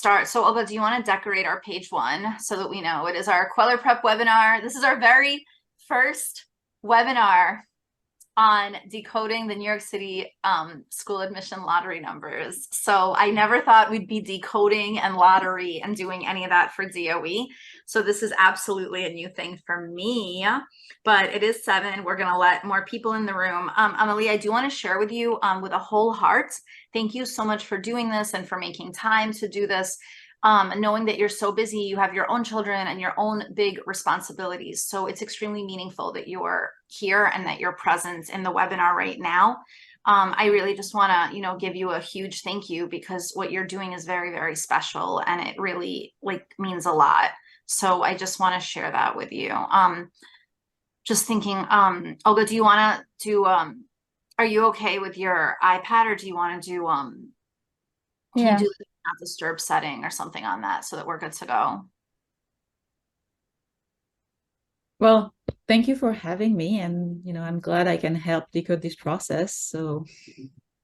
start. So Olga, do you want to decorate our page one so that we know it is our Queller Prep webinar? This is our very first webinar on decoding the New York City school admission lottery numbers. So I never thought we'd be decoding and lottery and doing any of that for DOE. So this is absolutely a new thing for me, but it is 7. We're going to let more people in the room. Amelie, I do want to share with you with a whole heart. Thank you so much for doing this and for making time to do this. Knowing that you're so busy, you have your own children and your own big responsibilities. So it's extremely meaningful that you're here and that you're present in the webinar right now. I really just want to, give you a huge thank you because what you're doing is very, very special and it really means a lot. So I just want to share that with you. Just thinking, Olga, do you want to do, are you okay with your iPad or do you want to do, can you do not disturb setting or something on that so that we're good to go? Well, thank you for having me. And, I'm glad I can help decode this process. So,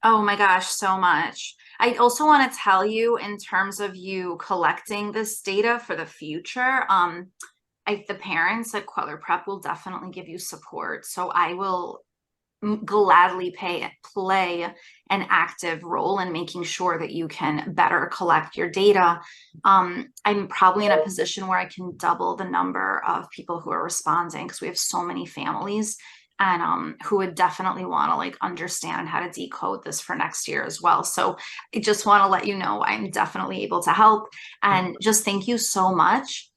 oh my gosh, so much. I also want to tell you in terms of you collecting this data for the future, the parents at Queller Prep will definitely give you support. So I will gladly play an active role in making sure that you can better collect your data. I'm probably in a position where I can double the number of people who are responding because we have so many families and who would definitely want to understand how to decode this for next year as well. So I just want to let you know I'm definitely able to help, and just thank you so much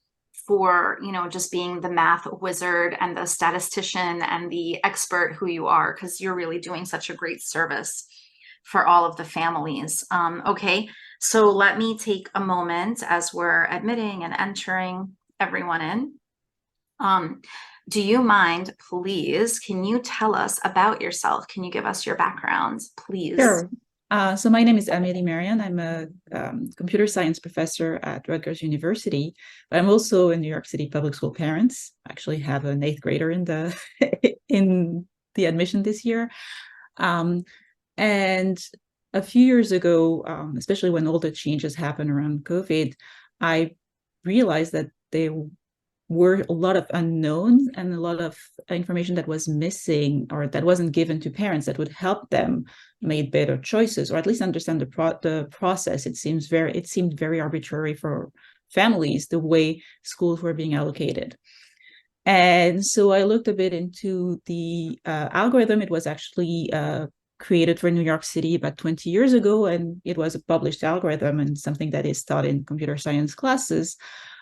for just being the math wizard and the statistician and the expert who you are, because you're really doing such a great service for all of the families. Okay, so let me take a moment as we're admitting and entering everyone in. Do you mind, please, can you tell us about yourself? Can you give us your background, please? Sure. So my name is Amélie Marian. I'm a computer science professor at Rutgers University, but I'm also a New York City public school parent. I actually have an 8th grader in the in the admission this year. And a few years ago, especially when all the changes happened around COVID, I realized that there were a lot of unknowns and a lot of information that was missing or that wasn't given to parents that would help them make better choices or at least understand the process. It seemed very arbitrary for families, the way schools were being allocated. And so I looked a bit into the algorithm. It was actually created for New York City about 20 years ago, and it was a published algorithm and something that is taught in computer science classes.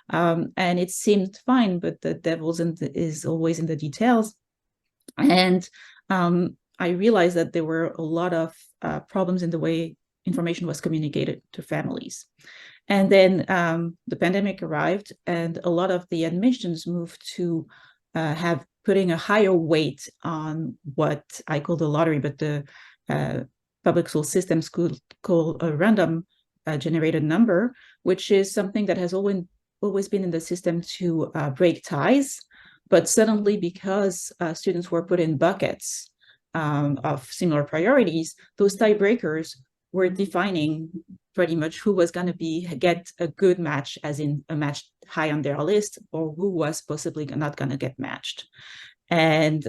And it seemed fine, but the devil is always in the details. And I realized that there were a lot of problems in the way information was communicated to families. And then the pandemic arrived, and a lot of the admissions moved to putting a higher weight on what I call the lottery, but the public school systems could call a random generated number, which is something that has always been in the system to break ties. But suddenly, because students were put in buckets of similar priorities, those tiebreakers were defining pretty much who was going to get a good match, as in a match high on their list, or who was possibly not going to get matched. And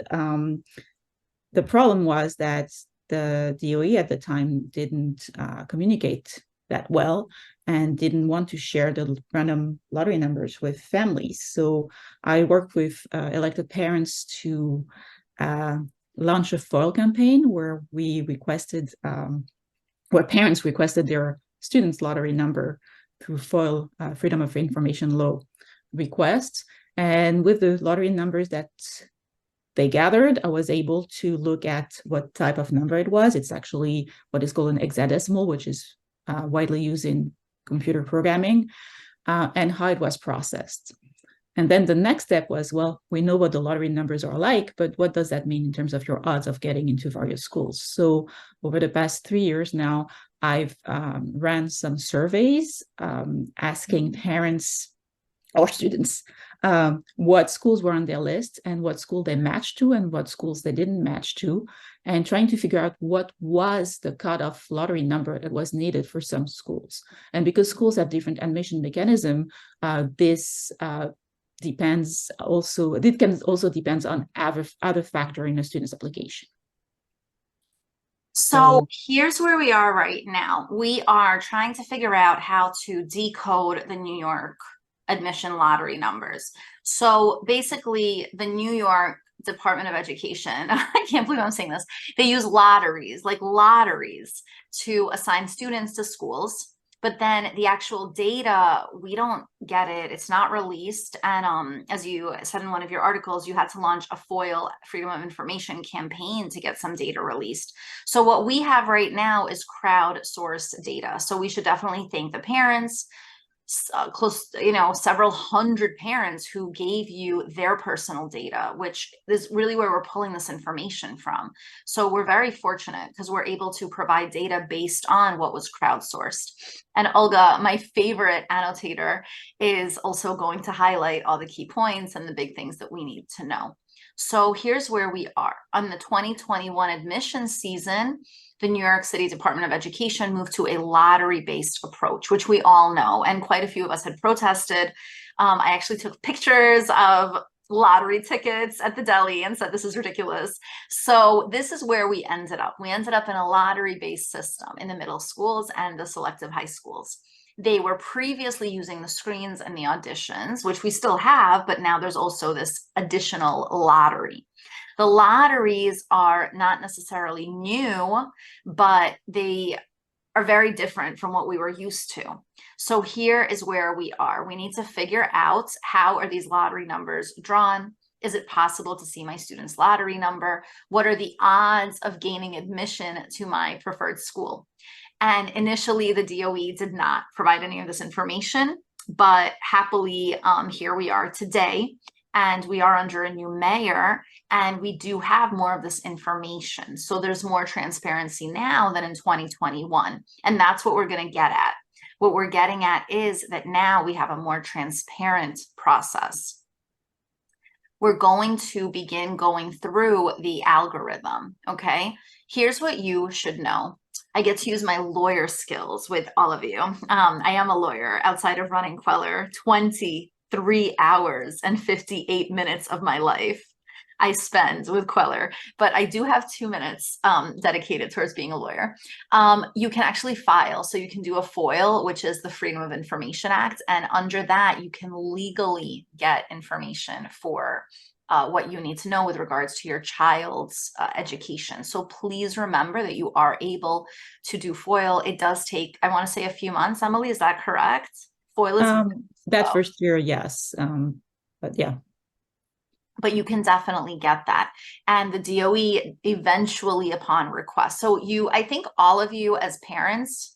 the problem was that the DOE at the time didn't communicate that well and didn't want to share the random lottery numbers with families. So I worked with elected parents to launch a FOIL campaign where where parents requested their students' lottery number through FOIL, Freedom of Information Law requests. And with the lottery numbers that they gathered, I was able to look at what type of number it was. It's actually what is called an hexadecimal, which is widely used in computer programming, and how it was processed. And then the next step was, well, we know what the lottery numbers are like, but what does that mean in terms of your odds of getting into various schools? So over the past 3 years now, I've ran some surveys asking parents or students what schools were on their list and what school they matched to and what schools they didn't match to, and trying to figure out what was the cutoff lottery number that was needed for some schools. And because schools have different admission mechanism, this depends also, it can also depends on other factor in a student's application. So here's where we are right now. We are trying to figure out how to decode the New York admission lottery numbers. So basically, the New York Department of Education, I can't believe I'm saying this, they use lotteries, like lotteries, to assign students to schools. But then the actual data, we don't get it. It's not released. And as you said in one of your articles, you had to launch a FOIL, Freedom of Information campaign to get some data released. So what we have right now is crowdsourced data. So we should definitely thank the parents, several hundred parents who gave you their personal data, which is really where we're pulling this information from. So we're very fortunate because we're able to provide data based on what was crowdsourced. And Olga, my favorite annotator, is also going to highlight all the key points and the big things that we need to know. So here's where we are. On the 2021 admission season, the New York City Department of Education moved to a lottery-based approach, which we all know, and quite a few of us had protested. I actually took pictures of lottery tickets at the deli and said, this is ridiculous. So this is where we ended up. We ended up in a lottery-based system in the middle schools and the selective high schools. They were previously using the screens and the auditions, which we still have, but now there's also this additional lottery. The lotteries are not necessarily new, but they are very different from what we were used to. So here is where we are. We need to figure out, how are these lottery numbers drawn? Is it possible to see my student's lottery number? What are the odds of gaining admission to my preferred school? And initially, the DOE did not provide any of this information, but happily, here we are today. And we are under a new mayor, and we do have more of this information. So there's more transparency now than in 2021. And that's what we're going to get at. What we're getting at is that now we have a more transparent process. We're going to begin going through the algorithm, okay? Here's what you should know. I get to use my lawyer skills with all of you. I am a lawyer outside of running Queller. 23 hours and 58 minutes of my life I spend with Queller, but I do have 2 minutes dedicated towards being a lawyer. You can actually file, so you can do a FOIL, which is the Freedom of Information Act, and under that you can legally get information for what you need to know with regards to your child's education. So please remember that you are able to do FOIL. It does take, I want to say, a few months. Emily, is that correct? FOIL is that first year, yes. But yeah. But you can definitely get that. And the DOE eventually upon request. So I think all of you as parents,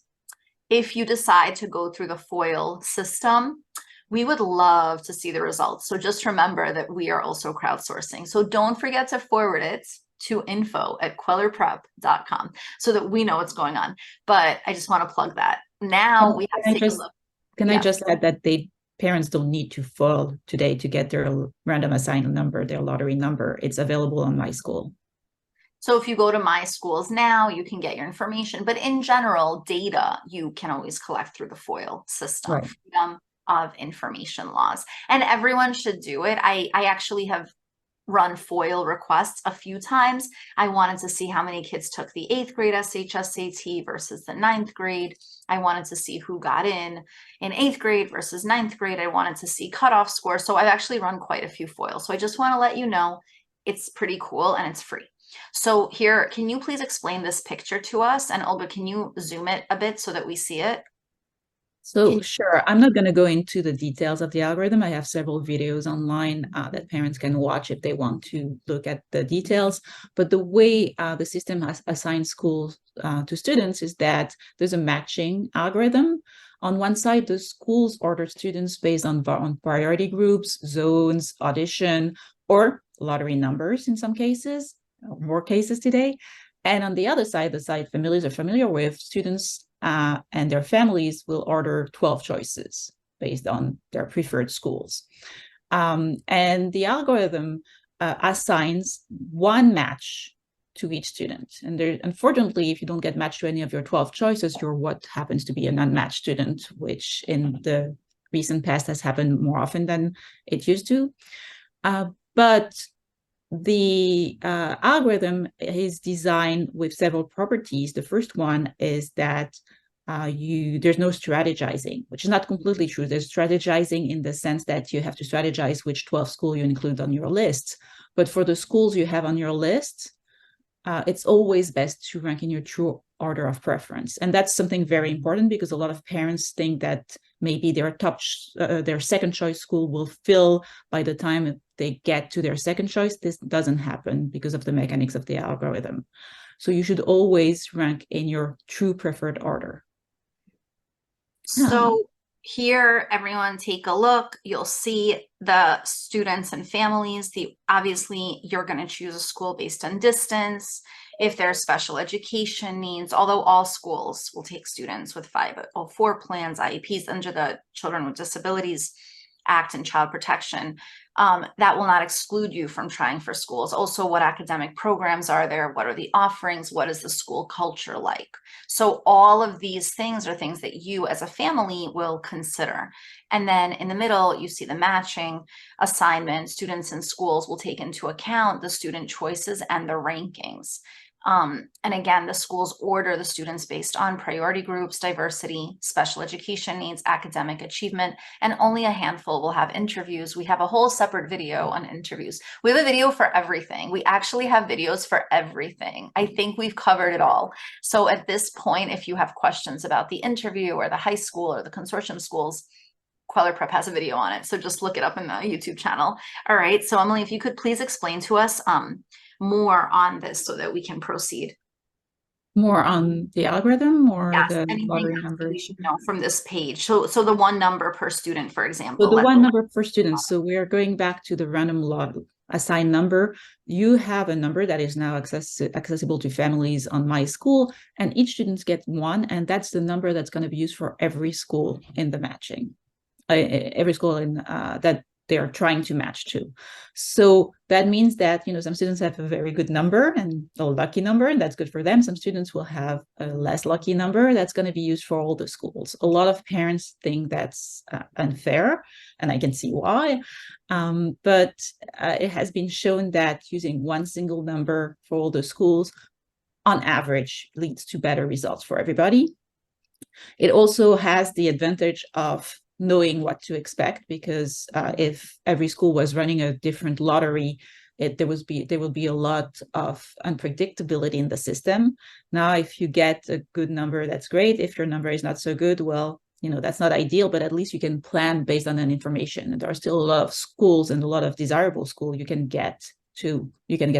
if you decide to go through the FOIL system, we would love to see the results. So just remember that we are also crowdsourcing. So don't forget to forward it to info@quellerprep.com so that we know what's going on. But I just want to plug that. Now we have to take a look. Can I just add that parents don't need to FOIL today to get their random assigned number, their lottery number. It's available on My School. So if you go to My Schools now, you can get your information. But in general, data you can always collect through the FOIL system, right. Freedom of Information laws. And everyone should do it. I actually have run FOIL requests a few times. I wanted to see how many kids took the 8th grade SHSAT versus the 9th grade. I wanted to see who got in 8th grade versus 9th grade. I wanted to see cutoff score. So I've actually run quite a few FOILs. So I just want to let you know it's pretty cool and it's free. So here, can you please explain this picture to us? And Olga, can you zoom it a bit so that we see it? So sure, I'm not going to go into the details of the algorithm. I have several videos online that parents can watch if they want to look at the details. But the way the system has assigned schools to students is that there's a matching algorithm. On one side, the schools order students based on priority groups, zones, audition, or lottery numbers in some cases, more cases today. And on the other side, the side families are familiar with, students and their families will order 12 choices based on their preferred schools. And the algorithm assigns one match to each student. And there, unfortunately, if you don't get matched to any of your 12 choices, you're what happens to be an unmatched student, which in the recent past has happened more often than it used to. But the algorithm is designed with several properties. The first one is that there's no strategizing, which is not completely true. There's strategizing in the sense that you have to strategize which 12 schools you include on your list. But for the schools you have on your list, it's always best to rank in your true order of preference. And that's something very important because a lot of parents think that maybe their second choice school will fill by the time they get to their second choice. This doesn't happen because of the mechanics of the algorithm. So you should always rank in your true preferred order. So here, everyone take a look. You'll see the students and families. Obviously, you're going to choose a school based on distance. If there's special education needs, although all schools will take students with 504 plans, IEPs under the Children with Disabilities Act and Child Protection, that will not exclude you from trying for schools. Also, what academic programs are there? What are the offerings? What is the school culture like? So all of these things are things that you as a family will consider. And then in the middle, you see the matching assignment. Students and schools will take into account the student choices and the rankings. And again, the schools order the students based on priority groups, diversity, special education needs, academic achievement, and only a handful will have interviews. We have a whole separate video on interviews. We have a video for everything. We actually have videos for everything. I think we've covered it all. So at this point, if you have questions about the interview or the high school or the consortium schools, Queller Prep has a video on it. So just look it up in the YouTube channel. All right. So Emily, if you could please explain to us more on this so that we can proceed. More on the algorithm or Yes, the anything lottery else that we numbers? should know from this page. So the one number per student, for example. So the one number per student. So we are going back to the random lot assigned number. You have a number that is now accessible to families on My School, and each student gets one, and that's the number that's going to be used for every school in the matching. Every school in that they are trying to match to. So that means that, some students have a very good number and a lucky number, and that's good for them. Some students will have a less lucky number that's going to be used for all the schools. A lot of parents think that's unfair, and I can see why. But it has been shown that using one single number for all the schools, on average, leads to better results for everybody. It also has the advantage of knowing what to expect, because if every school was running a different lottery, there will be a lot of unpredictability in the system. Now, if you get a good number, that's great. If your number is not so good, well, that's not ideal, but at least you can plan based on that information. And there are still a lot of schools and a lot of desirable schools you can get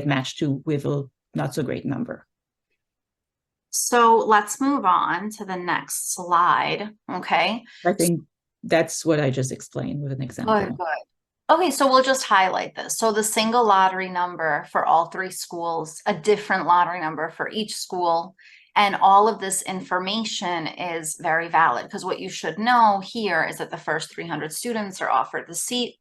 matched to with a not so great number. So let's move on to the next slide. Okay. I think that's what I just explained with an example. Good. Okay, so we'll just highlight this. So the single lottery number for all three schools, a different lottery number for each school, and all of this information is very valid, because what you should know here is that the first 300 students are offered the seat,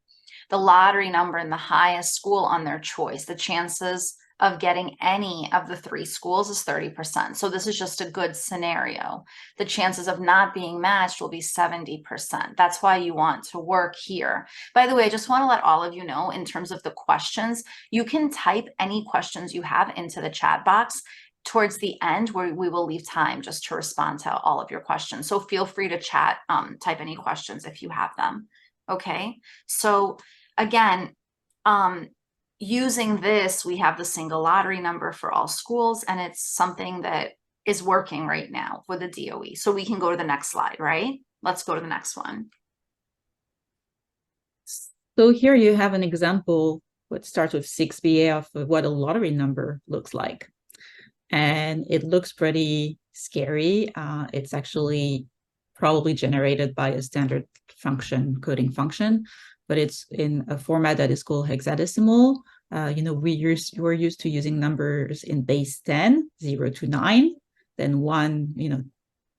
the lottery number in the highest school on their choice. The chances of getting any of the three schools is 30%. So this is just a good scenario. The chances of not being matched will be 70%. That's why you want to work here. By the way, I just want to let all of you know, in terms of the questions, you can type any questions you have into the chat box towards the end, where we will leave time just to respond to all of your questions. So feel free to chat, type any questions if you have them. Okay, so again, using this, we have the single lottery number for all schools, and it's something that is working right now with the DOE. So we can go to the next slide, right? Let's go to the next one. So here you have an example, what starts with 6BA, of what a lottery number looks like. And it looks pretty scary. It's actually probably generated by a standard coding function, but it's in a format that is called hexadecimal. We're used to using numbers in base 10, 0 to 9, then 1,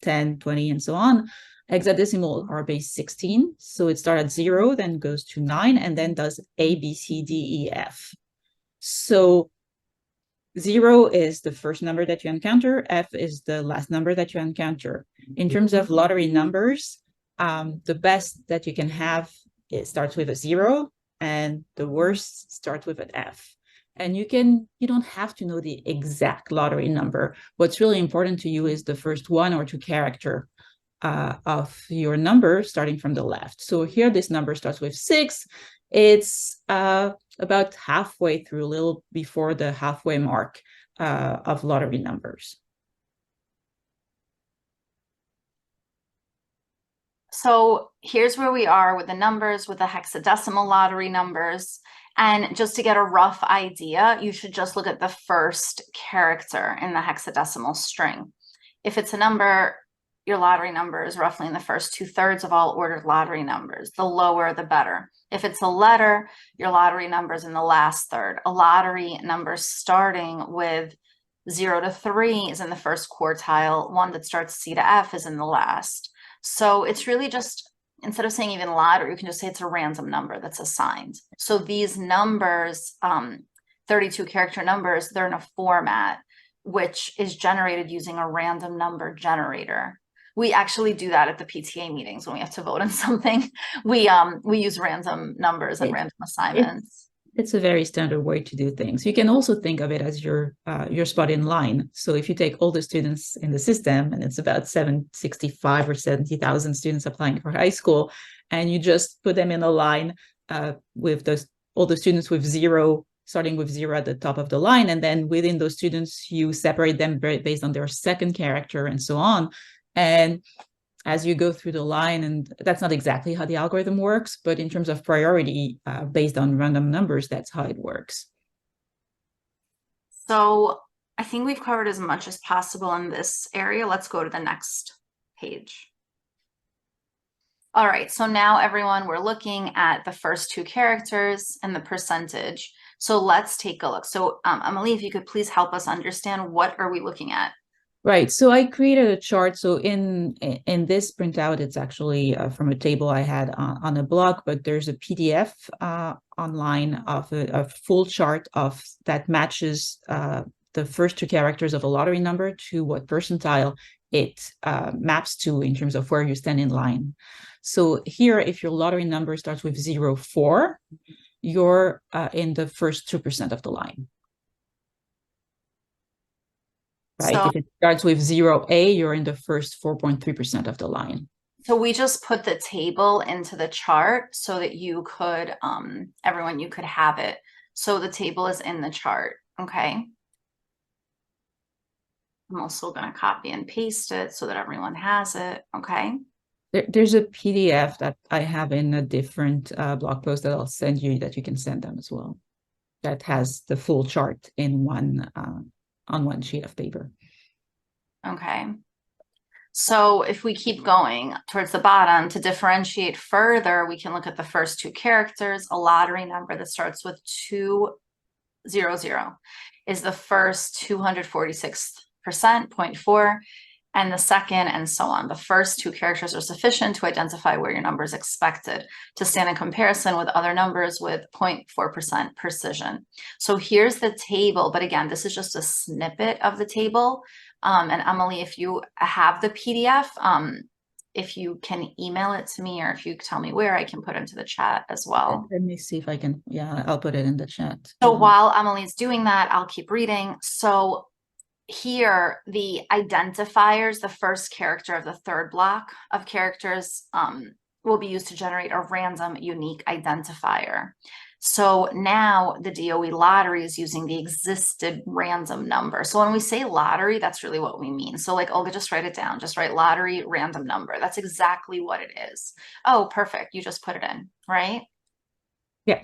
10, 20, and so on. Hexadecimal are base 16. So it starts at 0, then goes to 9, and then does A, B, C, D, E, F. So 0 is the first number that you encounter. F is the last number that you encounter. In terms of lottery numbers, the best that you can have, it starts with a 0, and the worst starts with an F. And you don't have to know the exact lottery number. What's really important to you is the first 1 or 2 character of your number starting from the left. So here this number starts with 6. It's about halfway through, a little before the halfway mark of lottery numbers. So here's where we are with the numbers, with the hexadecimal lottery numbers. And just to get a rough idea, you should just look at the first character in the hexadecimal string. If it's a number, your lottery number is roughly in the first 2/3 of all ordered lottery numbers. The lower, the better. If it's a letter, your lottery number is in the last third. A lottery number starting with 0 to 3 is in the first quartile. One that starts C to F is in the last. So it's really just, instead of saying even lottery, you can just say it's a random number that's assigned. So these numbers, 32 character numbers, they're in a format which is generated using a random number generator. We actually do that at the PTA meetings when we have to vote on something. We use random numbers and random assignments. It's a very standard way to do things. You can also think of it as your spot in line. So if you take all the students in the system, and it's about 765 or 70,000 students applying for high school, and you just put them in a line with all the students with 0, starting with 0 at the top of the line, and then within those students, you separate them based on their second character and so on. And as you go through the line, and that's not exactly how the algorithm works, but in terms of priority, based on random numbers, that's how it works. So I think we've covered as much as possible in this area. Let's go to the next page. All right, so now everyone, we're looking at the first 2 characters and the percentage. So let's take a look. So Amelie, if you could please help us understand, what are we looking at? Right. So I created a chart. So in this printout, it's actually from a table I had on a blog, but there's a PDF online of a full chart of that matches the first 2 characters of a lottery number to what percentile it maps to in terms of where you stand in line. So here, if your lottery number starts with 04, you're in the first 2% of the line. Right. So, if it starts with 0A, you're in the first 4.3% of the line. So we just put the table into the chart so that you could, everyone, you could have it. So the table is in the chart, okay? I'm also going to copy and paste it so that everyone has it, okay? There's a PDF that I have in a different blog post that I'll send you, that you can send them as well. That has the full chart in one on one sheet of paper. Okay. So if we keep going towards the bottom, to differentiate further, we can look at the first 2 characters. A lottery number that starts with 200 is the first 246%, 0.4, and the second, and so on. The first 2 characters are sufficient to identify where your number is expected to stand in comparison with other numbers with 0.4% precision. So here's the table, but again, this is just a snippet of the table. And Amelie, if you have the PDF, if you can email it to me, or if you tell me where, I can put it into the chat as well. Let me see if I can. Yeah, I'll put it in the chat. So while Amelie's doing that, I'll keep reading. So here, the identifiers, the first character of the third block of characters, will be used to generate a random unique identifier. So now the DOE lottery is using the existed random number. So when we say lottery, that's really what we mean. So like, Olga, just write it down. Just write lottery random number. That's exactly what it is. Oh, perfect. You just put it in, right? Yeah.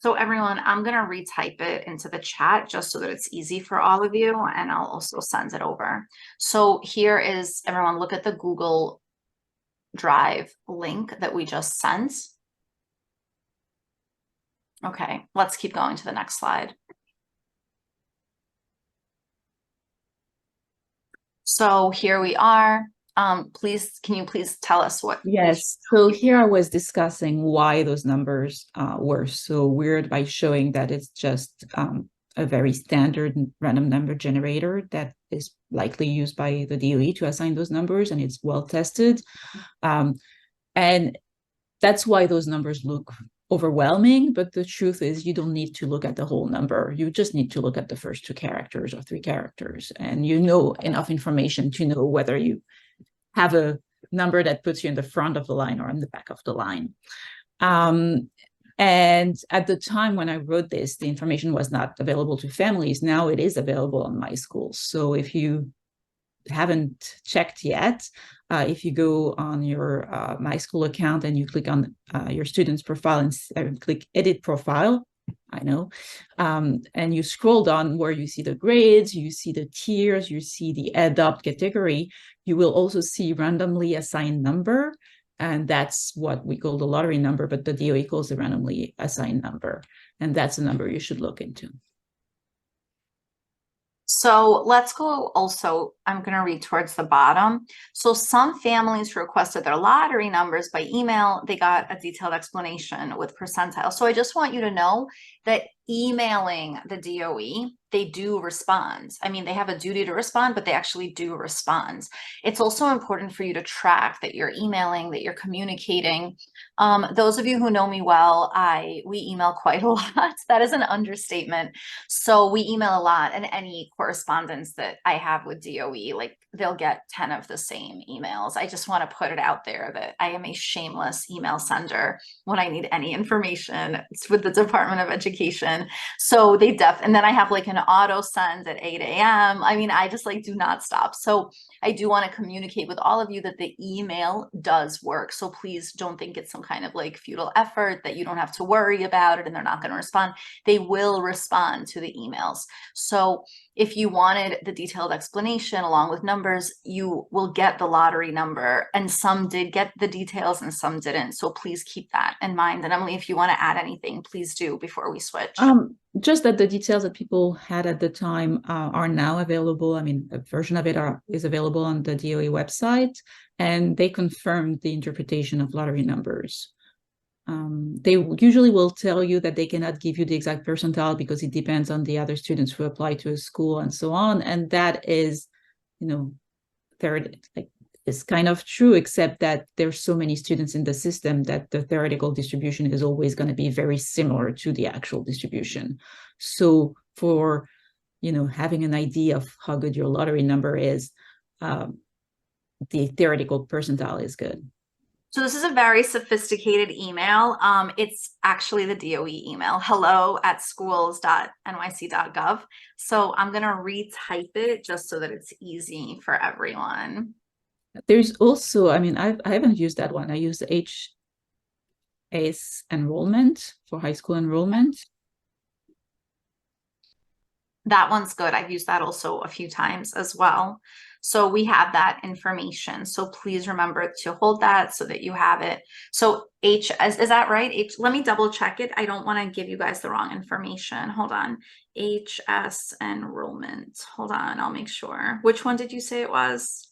So everyone, I'm going to retype it into the chat just so that it's easy for all of you, and I'll also send it over. So here is, everyone, look at the Google Drive link that we just sent. Okay, let's keep going to the next slide. So here we are. Please, can you please tell us what? Yes. So here I was discussing why those numbers were so weird by showing that it's just a very standard random number generator that is likely used by the DOE to assign those numbers, and it's well tested. And that's why those numbers look overwhelming, but the truth is you don't need to look at the whole number. You just need to look at the first 2 characters or 3 characters, and you know enough information to know whether you have a number that puts you in the front of the line or in the back of the line. And at the time when I wrote this, the information was not available to families. Now it is available on My School. So if you haven't checked yet, if you go on your My School account and you click on your student's profile and click Edit Profile, I know, and you scroll down where you see the grades, you see the tiers, you see the Adopt category, you will also see randomly assigned number, and that's what we call the lottery number, but the DOE calls the randomly assigned number, and that's the number you should look into. So let's go also, I'm going to read towards the bottom. So some families requested their lottery numbers by email. They got a detailed explanation with percentile. So I just want you to know that emailing the DOE, they do respond. I mean, they have a duty to respond, but they actually do respond. It's also important for you to track that you're emailing, that you're communicating. Those of you who know me well, we email quite a lot. That is an understatement. So we email a lot, and any correspondence that I have with DOE, like they'll get 10 of the same emails. I just want to put it out there that I am a shameless email sender when I need any information. It's with the Department of Education. So they and then I have like an auto send at 8 a.m. I mean, I just like do not stop. So I do want to communicate with all of you that the email does work. So please don't think it's some kind of like futile effort, that you don't have to worry about it and they're not going to respond. They will respond to the emails. So if you wanted the detailed explanation along with numbers, you will get the lottery number, and some did get the details and some didn't. So please keep that in mind. And Emily, if you want to add anything, please do before we switch. Just that the details that people had at the time are now available. I mean, a version of it is available on the DOE website, and they confirmed the interpretation of lottery numbers. They usually will tell you that they cannot give you the exact percentile because it depends on the other students who apply to a school and so on. And that is, you know, it's kind of true, except that there's so many students in the system that the theoretical distribution is always going to be very similar to the actual distribution. So for, you know, having an idea of how good your lottery number is, the theoretical percentile is good. So this is a very sophisticated email. It's actually the DOE email, hello@schools.nyc.gov. So I'm going to retype it just so that it's easy for everyone. There's also, I mean, I haven't used that one. I use the HAS enrollment for high school enrollment. That one's good. I've used that also a few times as well. So we have that information. So please remember to hold that so that you have it. So is that right? Let me double check it. I don't want to give you guys the wrong information. Hold on. HS enrollment. Hold on. I'll make sure. Which one did you say it was?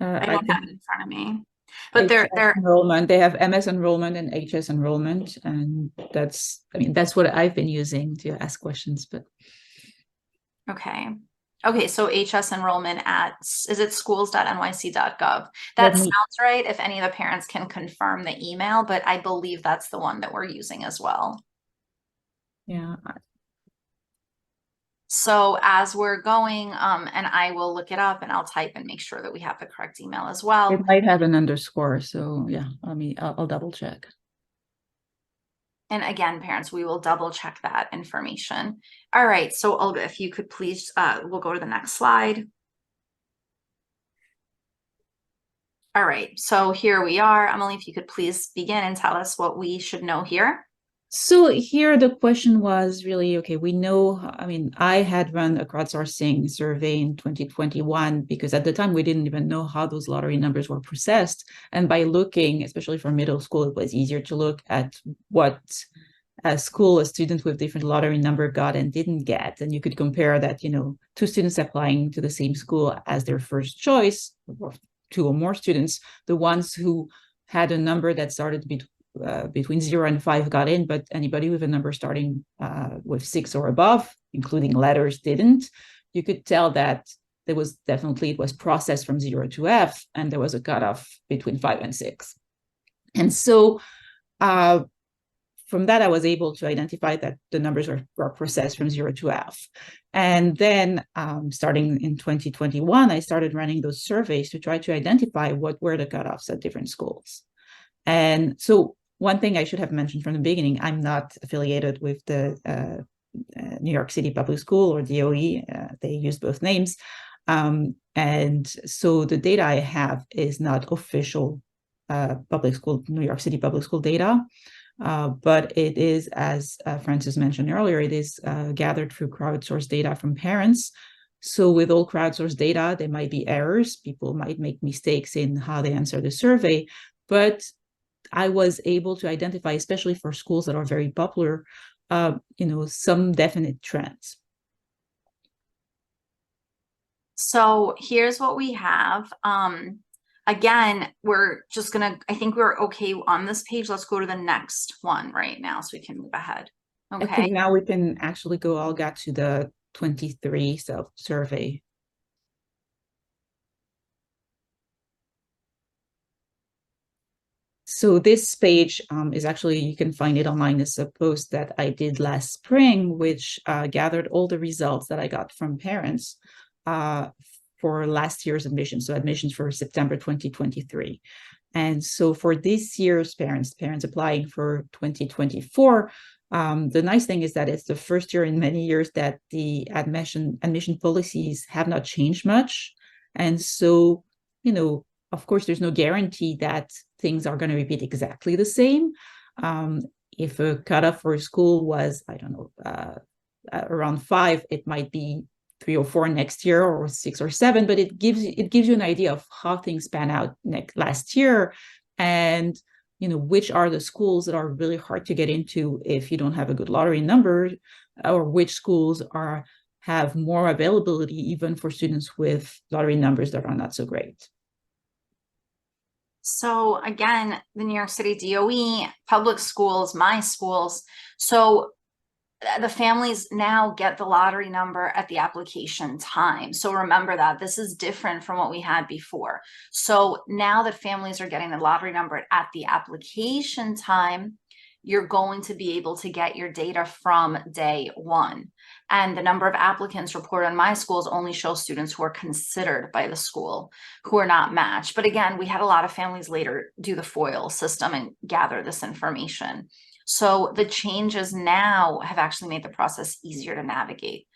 I don't have it in front of me. But they're enrollment. They have MS enrollment and HS enrollment, and that's what I've been using to ask questions. But okay, so HS enrollment is it schools.nyc.gov? That sounds right. If any of the parents can confirm the email, but I believe that's the one that we're using as well. Yeah. So as we're going, and I will look it up and I'll type and make sure that we have the correct email as well. It might have an underscore, so yeah, I'll double check. And again, parents, we will double check that information. All right, so Olga, if you could please, we'll go to the next slide. All right, so here we are. Emily, if you could please begin and tell us what we should know here. So here the question was really, okay, we know, I mean, I had run a crowdsourcing survey in 2021 because at the time we didn't even know how those lottery numbers were processed. And by looking, especially for middle school, it was easier to look at what school a student with different lottery number got and didn't get, and you could compare that, two students applying to the same school as their first choice, or two or more students, the ones who had a number that started between 0 and 5 got in, but anybody with a number starting with 6 or above, including letters, didn't. You could tell that it was processed from 0 to F, and there was a cutoff between 5 and 6. And so from that, I was able to identify that the numbers were processed from 0 to F. And then starting in 2021, I started running those surveys to try to identify what were the cutoffs at different schools. And so one thing I should have mentioned from the beginning, I'm not affiliated with the New York City Public School or DOE. They use both names. And so the data I have is not official New York City Public School data. But it is, as Frances mentioned earlier, it is gathered through crowdsourced data from parents. So with all crowdsourced data, there might be errors. People might make mistakes in how they answer the survey. But I was able to identify, especially for schools that are very popular, some definite trends. So here's what we have. Again, we're just I think we're okay on this page. Let's go to the next one right now so we can move ahead. Okay. I think now we can actually go, I'll get to the 23 survey. So this page is actually, you can find it online. It's a post that I did last spring, which gathered all the results that I got from parents for last year's admissions, so admissions for September 2023. And so for this year's parents applying for 2024, the nice thing is that it's the first year in many years that the admission policies have not changed much. And so, of course, there's no guarantee that things are going to repeat exactly the same. If a cutoff for a school was, I don't know, around 5, it might be 3 or 4 next year, or 6 or 7, but it gives you an idea of how things pan out last year, and which are the schools that are really hard to get into if you don't have a good lottery number, or which schools have more availability even for students with lottery numbers that are not so great. So again, the New York City DOE, public schools, my schools. So the families now get the lottery number at the application time. So remember that this is different from what we had before. So now that families are getting the lottery number at the application time, you're going to be able to get your data from day one. And the number of applicants reported on my schools only shows students who are considered by the school, who are not matched. But again, we had a lot of families later do the FOIL system and gather this information. So the changes now have actually made the process easier to navigate,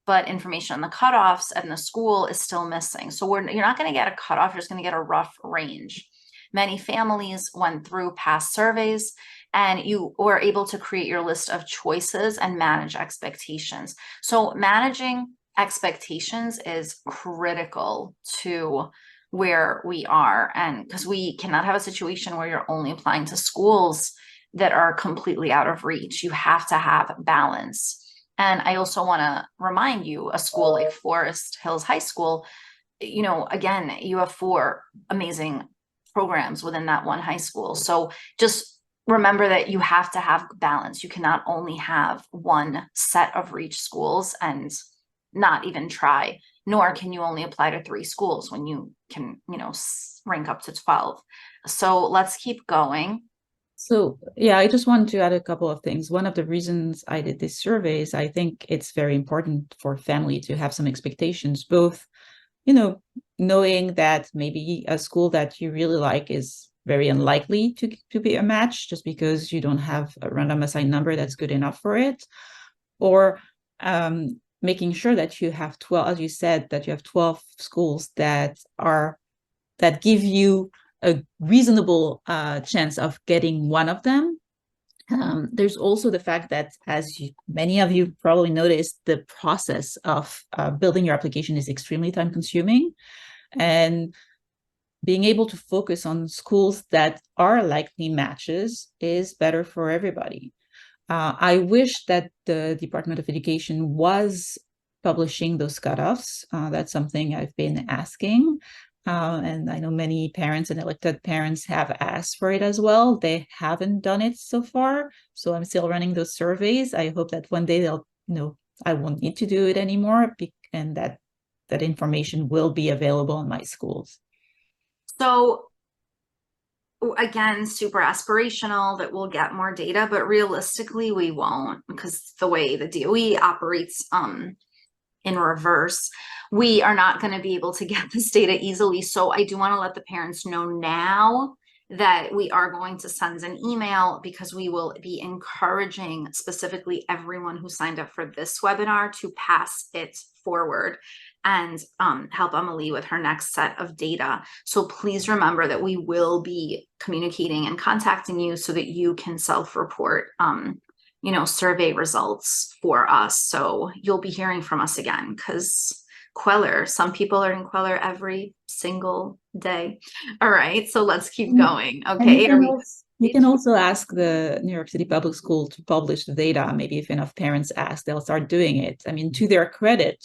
but information on the cutoffs and the school is still missing. So you're not going to get a cutoff, you're just going to get a rough range. Many families went through past surveys and you were able to create your list of choices and manage expectations. So managing expectations is critical to where we are, and because we cannot have a situation where you're only applying to schools that are completely out of reach. You have to have balance. And I also want to remind you, a school like Forest Hills High School, again, you have 4 amazing programs within that one high school. So just remember that you have to have balance. You cannot only have one set of reach schools and not even try, nor can you only apply to 3 schools when you can, rank up to 12. So let's keep going. So yeah, I just wanted to add a couple of things. One of the reasons I did this survey is I think it's very important for family to have some expectations, both, knowing that maybe a school that you really like is very unlikely to be a match just because you don't have a random assigned number that's good enough for it, or making sure that you have 12, as you said, that you have 12 schools that give you a reasonable chance of getting one of them. There's also the fact that, as many of you probably noticed, the process of building your application is extremely time consuming, and being able to focus on schools that are likely matches is better for everybody. I wish that the Department of Education was publishing those cutoffs. That's something I've been asking. And I know many parents and elected parents have asked for it as well. They haven't done it so far. So I'm still running those surveys. I hope that one day they'll, I won't need to do it anymore, and that information will be available in my schools. So again, super aspirational that we'll get more data, but realistically we won't, because the way the DOE operates in reverse, we are not going to be able to get this data easily. So I do want to let the parents know now that we are going to send an email, because we will be encouraging specifically everyone who signed up for this webinar to pass it forward and help Emily with her next set of data. So please remember that we will be communicating and contacting you so that you can self-report survey results for us. So you'll be hearing from us again, because Queller, some people are in Queller every single day. All right, so let's keep going. Okay. You can also ask the New York City Public School to publish the data. Maybe if enough parents ask, they'll start doing it. I mean, to their credit,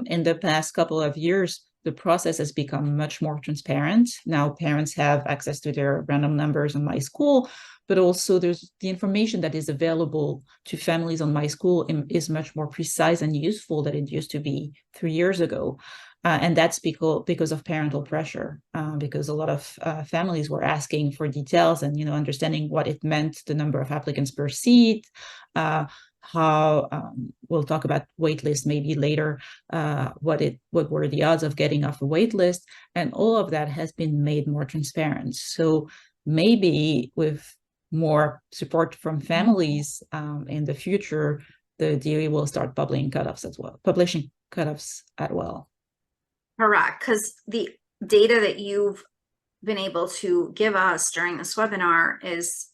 in the past couple of years, the process has become much more transparent. Now parents have access to their random numbers on My School, but also there's the information that is available to families on My School is much more precise and useful than it used to be 3 years ago. And that's because of parental pressure, because a lot of families were asking for details and, understanding what it meant, the number of applicants per seat, how we'll talk about wait list maybe later, what were the odds of getting off a wait list, and all of that has been made more transparent. So maybe with more support from families in the future, the DOE will start publishing cutoffs as well. Correct, because the data that you've been able to give us during this webinar is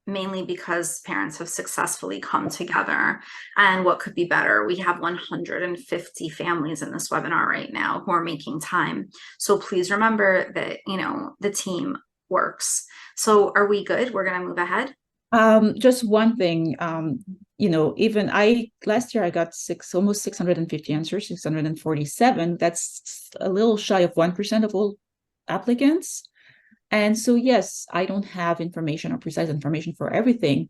mainly because parents have successfully come together. And what could be better? We have 150 families in this webinar right now who are making time. So please remember that, the team works. So are we good? We're going to move ahead. Just one thing, even last year I got almost 650 answers, 647. That's a little shy of 1% of all applicants. And so, yes, I don't have information or precise information for everything,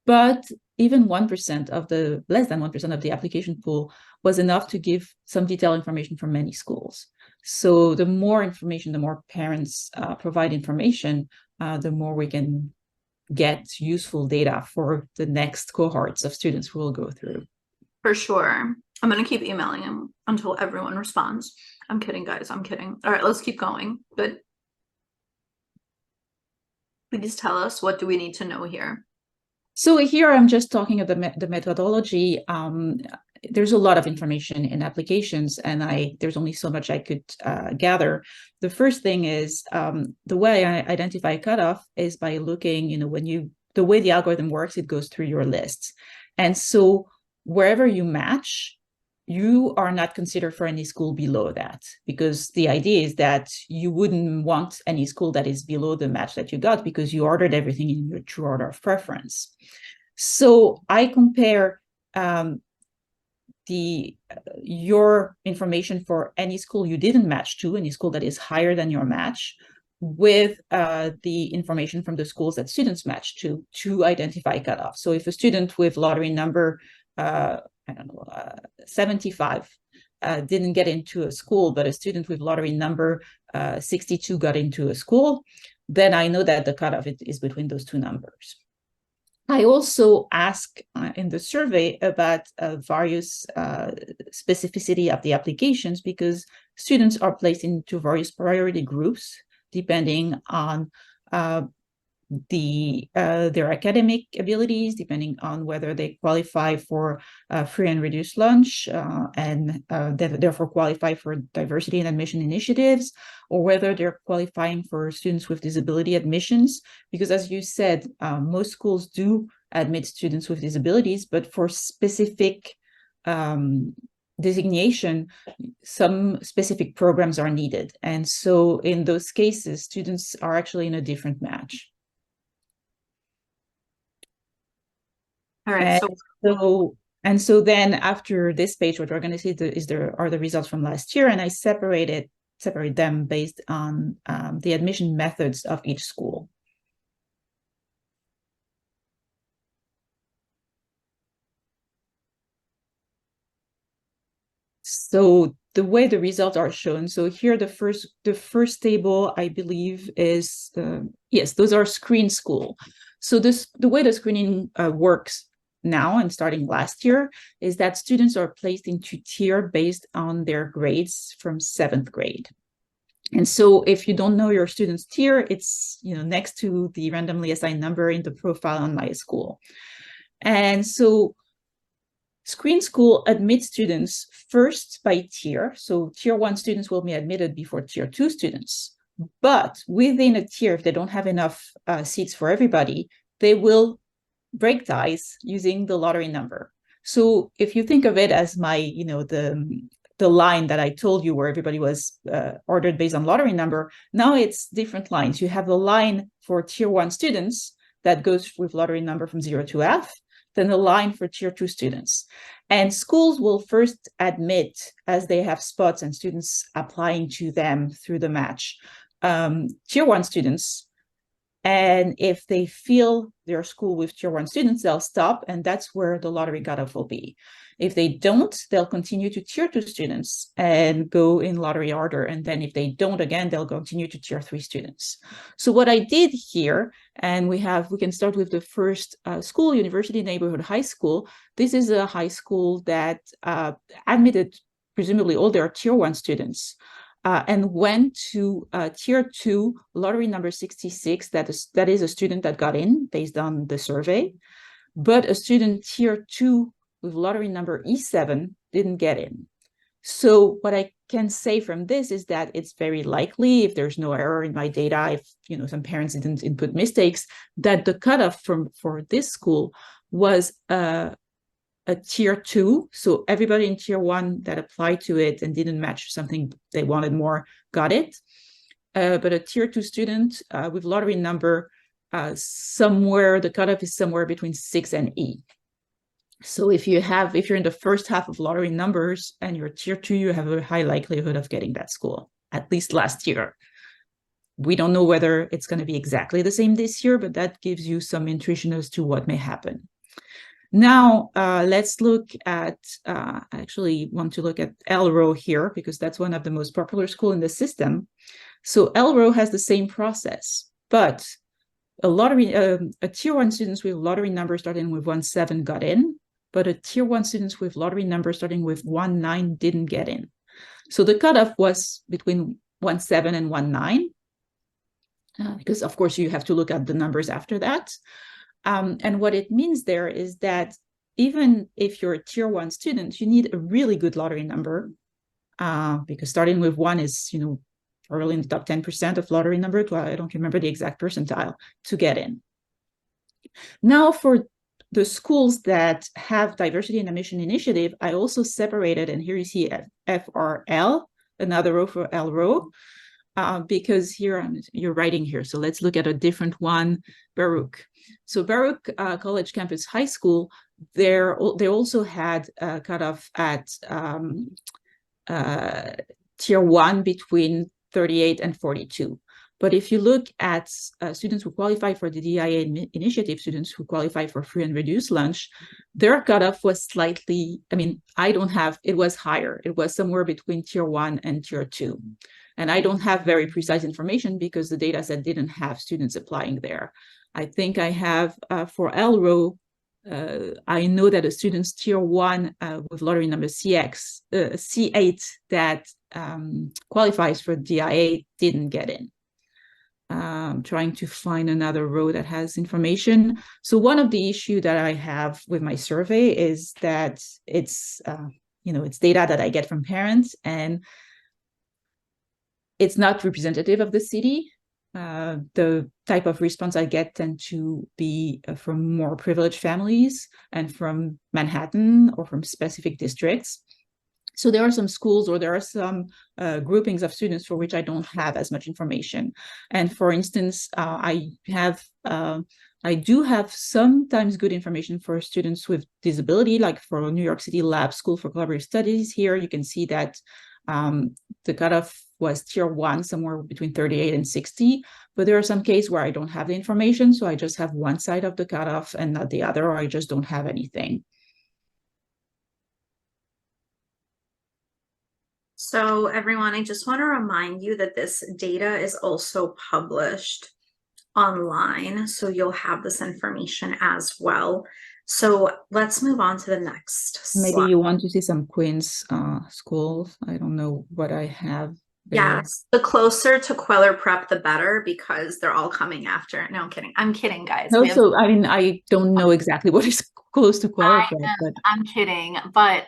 but even less than 1% of the application pool was enough to give some detailed information from many schools. So the more information, the more parents provide information, the more we can get useful data for the next cohorts of students who will go through. For sure. I'm going to keep emailing him until everyone responds. I'm kidding, guys. I'm kidding. All right, let's keep going. Good. Please tell us, what do we need to know here? So here I'm just talking about the methodology. There's a lot of information in applications, and there's only so much I could gather. The first thing is the way I identify a cutoff is by looking, the way the algorithm works, it goes through your lists. And so wherever you match, you are not considered for any school below that, because the idea is that you wouldn't want any school that is below the match that you got, because you ordered everything in your true order of preference. So I compare your information for any school you didn't match to, any school that is higher than your match, with the information from the schools that students match to identify cutoff. So if a student with lottery number 75 didn't get into a school, but a student with lottery number 62 got into a school, then I know that the cutoff is between those two numbers. I also ask in the survey about various specificity of the applications, because students are placed into various priority groups depending on their academic abilities, depending on whether they qualify for free and reduced lunch and therefore qualify for diversity and admission initiatives, or whether they're qualifying for students with disability admissions. Because as you said, most schools do admit students with disabilities, but for specific designation, some specific programs are needed. And so in those cases, students are actually in a different match. All right. And So so then after this page, what we're going to see are the results from last year, and I separate them based on the admission methods of each school. So the way the results are shown, so here the first table, I believe, is yes, those are screen school. So the way the screening works now and starting last year is that students are placed into tier based on their grades from 7th grade. And so if you don't know your student's tier, it's next to the randomly assigned number in the profile on my school. And so Screen School admits students first by tier. So tier 1 students will be admitted before tier 2 students. But within a tier, if they don't have enough seats for everybody, they will break ties using the lottery number. So if you think of it as the line that I told you where everybody was ordered based on lottery number, now it's different lines. You have a line for tier 1 students that goes with lottery number from 0 to F, then a line for tier 2 students. And schools will first admit as they have spots and students applying to them through the match, tier 1 students. And if they fill their school with tier 1 students, they'll stop, and that's where the lottery cutoff will be. If they don't, they'll continue to tier 2 students and go in lottery order. And then if they don't, again, they'll continue to tier 3 students. So what I did here, and we can start with the first school, University Neighborhood High School. This is a high school that admitted presumably all their tier 1 students. And went to tier 2, lottery number 66. That is a student that got in based on the survey, but a student tier 2 with lottery number E7 didn't get in. So what I can say from this is that it's very likely, if there's no error in my data, if some parents didn't input mistakes, that the cutoff for this school was a tier 2, so everybody in tier 1 that applied to it and didn't match something they wanted more got it. But a tier 2 student with lottery number, the cutoff is somewhere between 6 and E. So if you're in the first half of lottery numbers and you're tier 2, you have a high likelihood of getting that school, at least last year. We don't know whether it's going to be exactly the same this year, but that gives you some intuition as to what may happen. Now, let's look at, I actually want to look at LRO here because that's one of the most popular schools in the system. So LRO has the same process, but a tier 1 students with lottery number starting with 17 got in, but a tier 1 students with lottery number starting with 19 didn't get in. So the cutoff was between 17 and 19, because of course you have to look at the numbers after that. And what it means there is that even if you're a tier 1 student, you need a really good lottery number, because starting with 1 is, probably in the top 10% of lottery number. I don't remember the exact percentile to get in. Now, for the schools that have diversity and admission initiative, I also separated, and here you see FRL, another row for LRO, because here you're writing here. So let's look at a different one, Baruch. So Baruch College Campus High School, they also had a cutoff at tier 1 between 38 and 42. But if you look at students who qualify for the DIA initiative, students who qualify for free and reduced lunch, their cutoff was slightly, it was higher. It was somewhere between tier 1 and tier 2. And I don't have very precise information because the data set didn't have students applying there. I think I have for LRO, I know that a student's tier 1 with lottery number C8 that qualifies for DIA didn't get in. I'm trying to find another row that has information. So one of the issue that I have with my survey is that it's data that I get from parents, and it's not representative of the city. The type of response I get tend to be from more privileged families and from Manhattan or from specific districts. So there are some schools or there are some groupings of students for which I don't have as much information. And for instance, I do have sometimes good information for students with disability, like for New York City Lab School for Collaborative Studies. Here you can see that the cutoff was tier 1, somewhere between 38 and 60. But there are some cases where I don't have the information, so I just have one side of the cutoff and not the other, or I just don't have anything. So everyone, I just want to remind you that this data is also published online, so you'll have this information as well. So let's move on to the next Maybe slide. you want to see some Queens schools. I don't know what I have there. Yes, the closer to Queller Prep, the better, because they're all coming after. No, I'm kidding. I'm kidding, guys. No, so I mean, I don't know exactly what is close to Queller Prep, but I'm kidding, but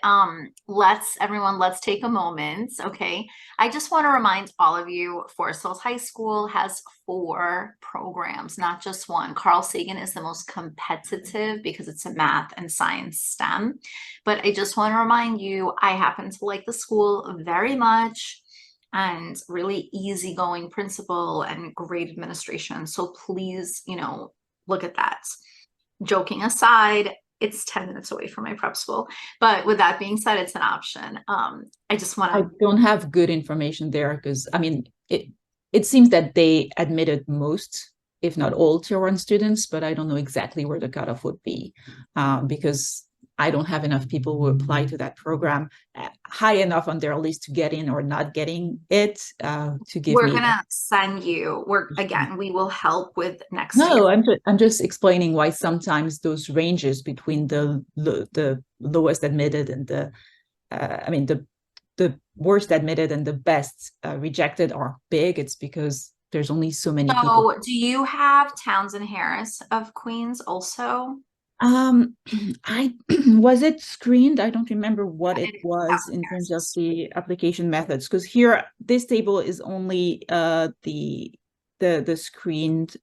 let's take a moment, okay? I just want to remind all of you, Forest Hills High School has 4 programs, not just one. Carl Sagan is the most competitive because it's a math and science STEM. But I just want to remind you, I happen to like the school very much, and really easygoing principal and great administration. So please, look at that. Joking aside, it's 10 minutes away from my prep school. But with that being said, it's an option. I just want I to. don't have good information there because I mean, it seems that they admitted most, if not all, tier 1 students, but I don't know exactly where the cutoff would be because I don't have enough people who apply to that program high enough on their list to get in or not getting it to give We're me. gonna send you. We will help with next year. No, I'm just explaining why sometimes those ranges between the lowest admitted and the worst admitted and the best rejected are big. It's because there's only so many people. So, do you have Townsend Harris of Queens also? I was it screened? I don't remember what it It is was in Townsend terms of Harris. the application methods, because here this table is only the screened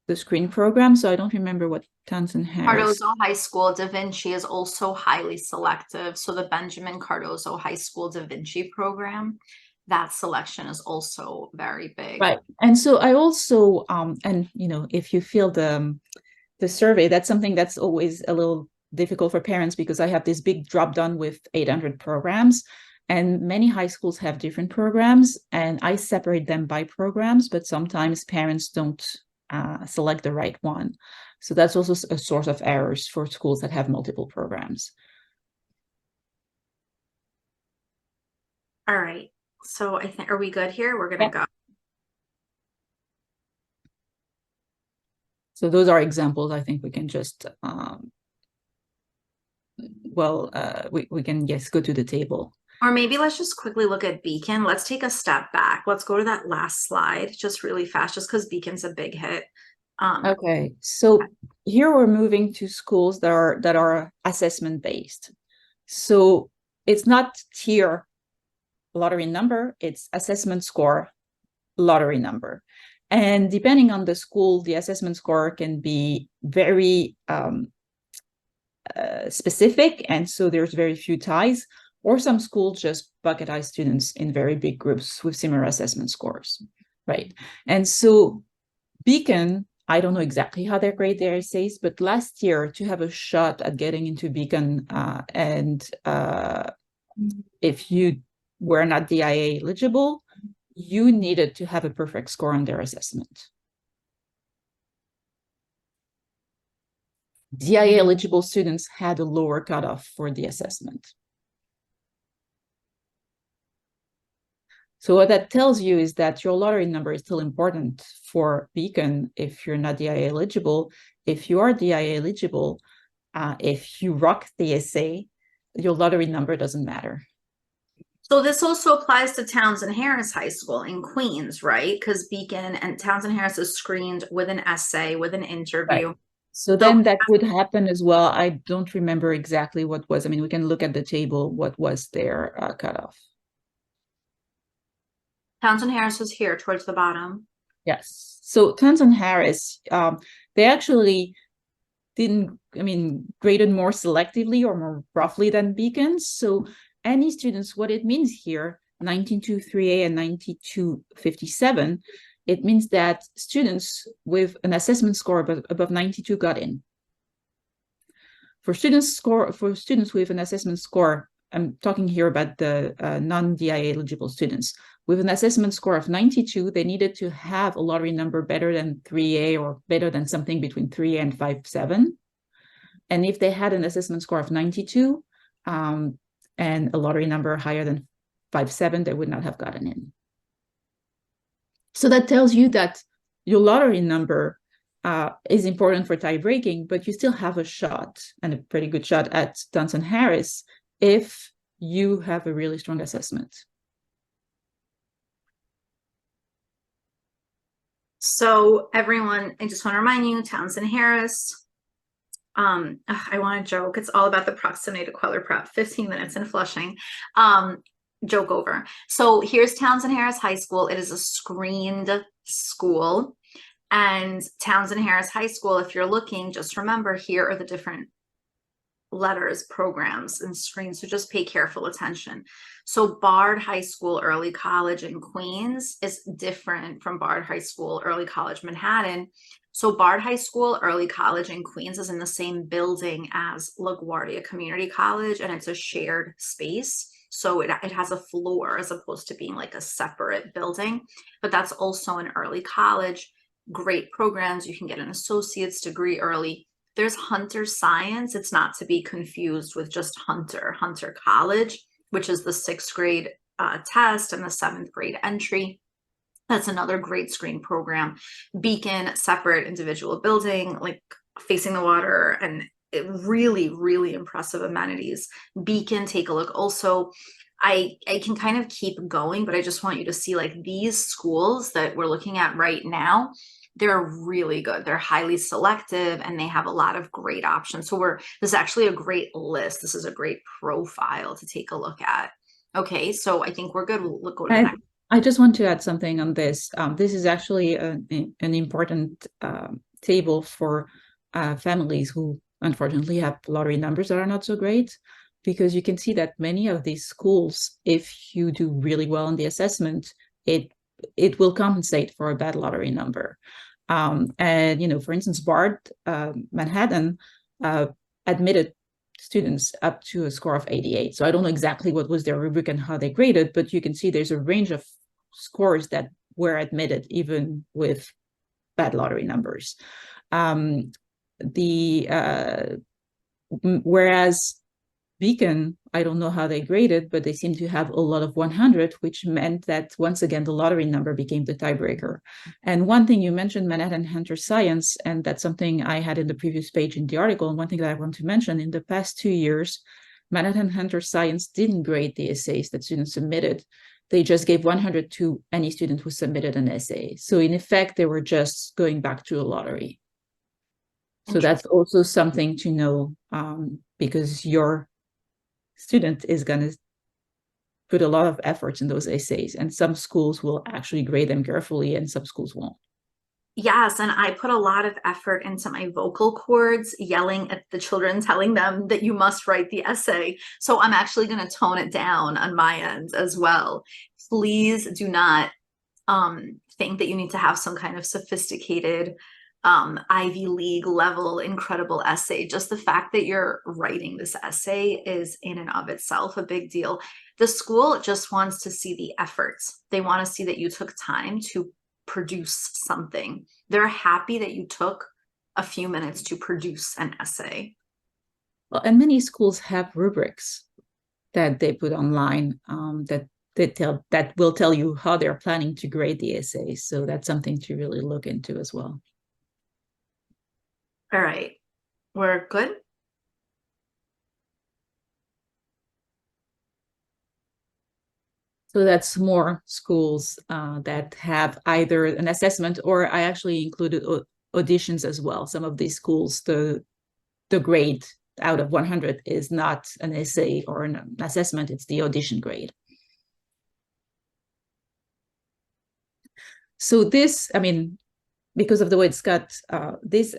the screen program, so I don't remember what Townsend Harris. Cardozo High School Da Vinci is also highly selective. So the Benjamin Cardozo High School Da Vinci program, that selection is also very big. Right. And so I also and if you fill the survey, that's something that's always a little difficult for parents because I have this big drop down with 800 programs, and many high schools have different programs, and I separate them by programs, but sometimes parents don't select the right one. So that's also a source of errors for schools that have multiple programs. All right. So I think, are we good here? We're gonna go. So those are examples. I think we can just we can go to the table. Or maybe let's just quickly look at Beacon. Let's take a step back. Let's go to that last slide just really fast, just because Beacon's a big hit. Okay, so here we're moving to schools that are assessment based. So it's not tier lottery number, it's assessment score lottery number. And depending on the school, the assessment score can be very specific, and so there's very few ties, or some schools just bucketize students in very big groups with similar assessment scores, right? And so Beacon, I don't know exactly how they grade their essays, but last year to have a shot at getting into Beacon if you were not DIA eligible, you needed to have a perfect score on their assessment. DIA eligible students had a lower cutoff for the assessment. So what that tells you is that your lottery number is still important for Beacon if you're not DIA eligible. If you are DIA eligible, if you rock the essay, your lottery number doesn't matter. So this also applies to Townsend Harris High School in Queens, right? Because Beacon and Townsend Harris is screened with an essay, with an interview. Right. So then that would happen as well. I don't remember exactly what was. I mean, we can look at the table, what was their cutoff. Townsend Harris was here towards the bottom. Yes. So Townsend Harris, they graded more selectively or more roughly than Beacon. So any students, what it means here, 1923A and 9257, it means that students with an assessment score above 92 got in. For students with an assessment score, I'm talking here about the non-DIA eligible students, with an assessment score of 92, they needed to have a lottery number better than 3A or better than something between 3A and 5.7. And if they had an assessment score of 92 and a lottery number higher than 5.7, they would not have gotten in. So that tells you that your lottery number is important for tie breaking, but you still have a shot, and a pretty good shot, at Townsend-Harris if you have a really strong assessment. So everyone, I just want to remind you, Townsend-Harris, I want to joke, it's all about the proximity to Queller Prep, 15 minutes in Flushing. Joke over. So here's Townsend-Harris High School. It is a screened school. And Townsend-Harris High School, if you're looking, just remember, here are the different letters, programs, and screens. So just pay careful attention. So Bard High School Early College in Queens is different from Bard High School Early College Manhattan. So Bard High School Early College in Queens is in the same building as LaGuardia Community College, and it's a shared space. So it has a floor as opposed to being like a separate building, but that's also an early college. Great programs. You can get an associate's degree early. There's Hunter Science. It's not to be confused with just Hunter College, which is the 6th grade test and the 7th grade entry. That's another great screen program. Beacon, separate individual building, like facing the water, and really, really impressive amenities. Beacon, take a look. Also, I can kind of keep going, but I just want you to see, like, these schools that we're looking at right now, they're really good. They're highly selective and they have a lot of great options. So this is actually a great list. This is a great profile to take a look at. Okay, so I think we're good. We'll go to the next. I just want to add something on this. This is actually an important table for families who unfortunately have lottery numbers that are not so great, because you can see that many of these schools, if you do really well in the assessment, it will compensate for a bad lottery number. And, you know, for instance, Bard Manhattan admitted students up to a score of 88. So I don't know exactly what was their rubric and how they graded, but you can see there's a range of scores that were admitted even with bad lottery numbers. Whereas Beacon, I don't know how they graded, but they seem to have a lot of 100, which meant that once again, the lottery number became the tiebreaker. And one thing you mentioned, Manhattan Hunter Science, and that's something I had in the previous page in the article. And one thing that I want to mention, in the past 2 years, Manhattan Hunter Science didn't grade the essays that students submitted. They just gave 100 to any student who submitted an essay. So in effect, they were just going back to a lottery. So that's also something to know, because your student is going to put a lot of effort in those essays, and some schools will actually grade them carefully and some schools won't. Yes, and I put a lot of effort into my vocal cords, yelling at the children, telling them that you must write the essay. So I'm actually going to tone it down on my end as well. Please do not think that you need to have some kind of sophisticated Ivy League level incredible essay. Just the fact that you're writing this essay is in and of itself a big deal. The school just wants to see the efforts. They want to see that you took time to produce something. They're happy that you took a few minutes to produce an essay. Well, and many schools have rubrics that they put online that will tell you how they're planning to grade the essay. So that's something to really look into as well. All right, we're good. So that's more schools that have either an assessment, or I actually included auditions as well. Some of these schools, the grade out of 100 is not an essay or an assessment, it's the audition grade. So this, I mean, because of the way it's got, this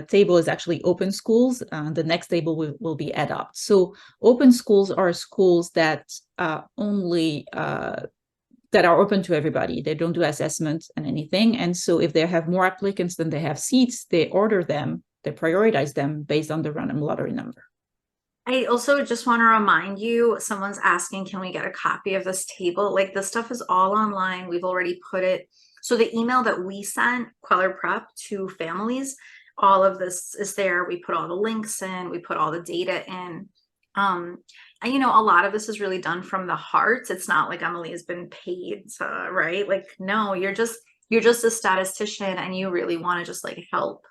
table is actually open schools. The next table will be adopt. So open schools are schools that only that are open to everybody. They don't do assessment and anything. And so if they have more applicants than they have seats, they order them, they prioritize them based on the random lottery number. I also just want to remind you, someone's asking, can we get a copy of this table? Like, this stuff is all online. We've already put it. So the email that we sent, Queller Prep, to families, all of this is there. We put all the links in, we put all the data in. And, you know, a lot of this is really done from the heart. It's not like Emily has been paid to, right? Like, no, you're just a statistician, and you really want to just like help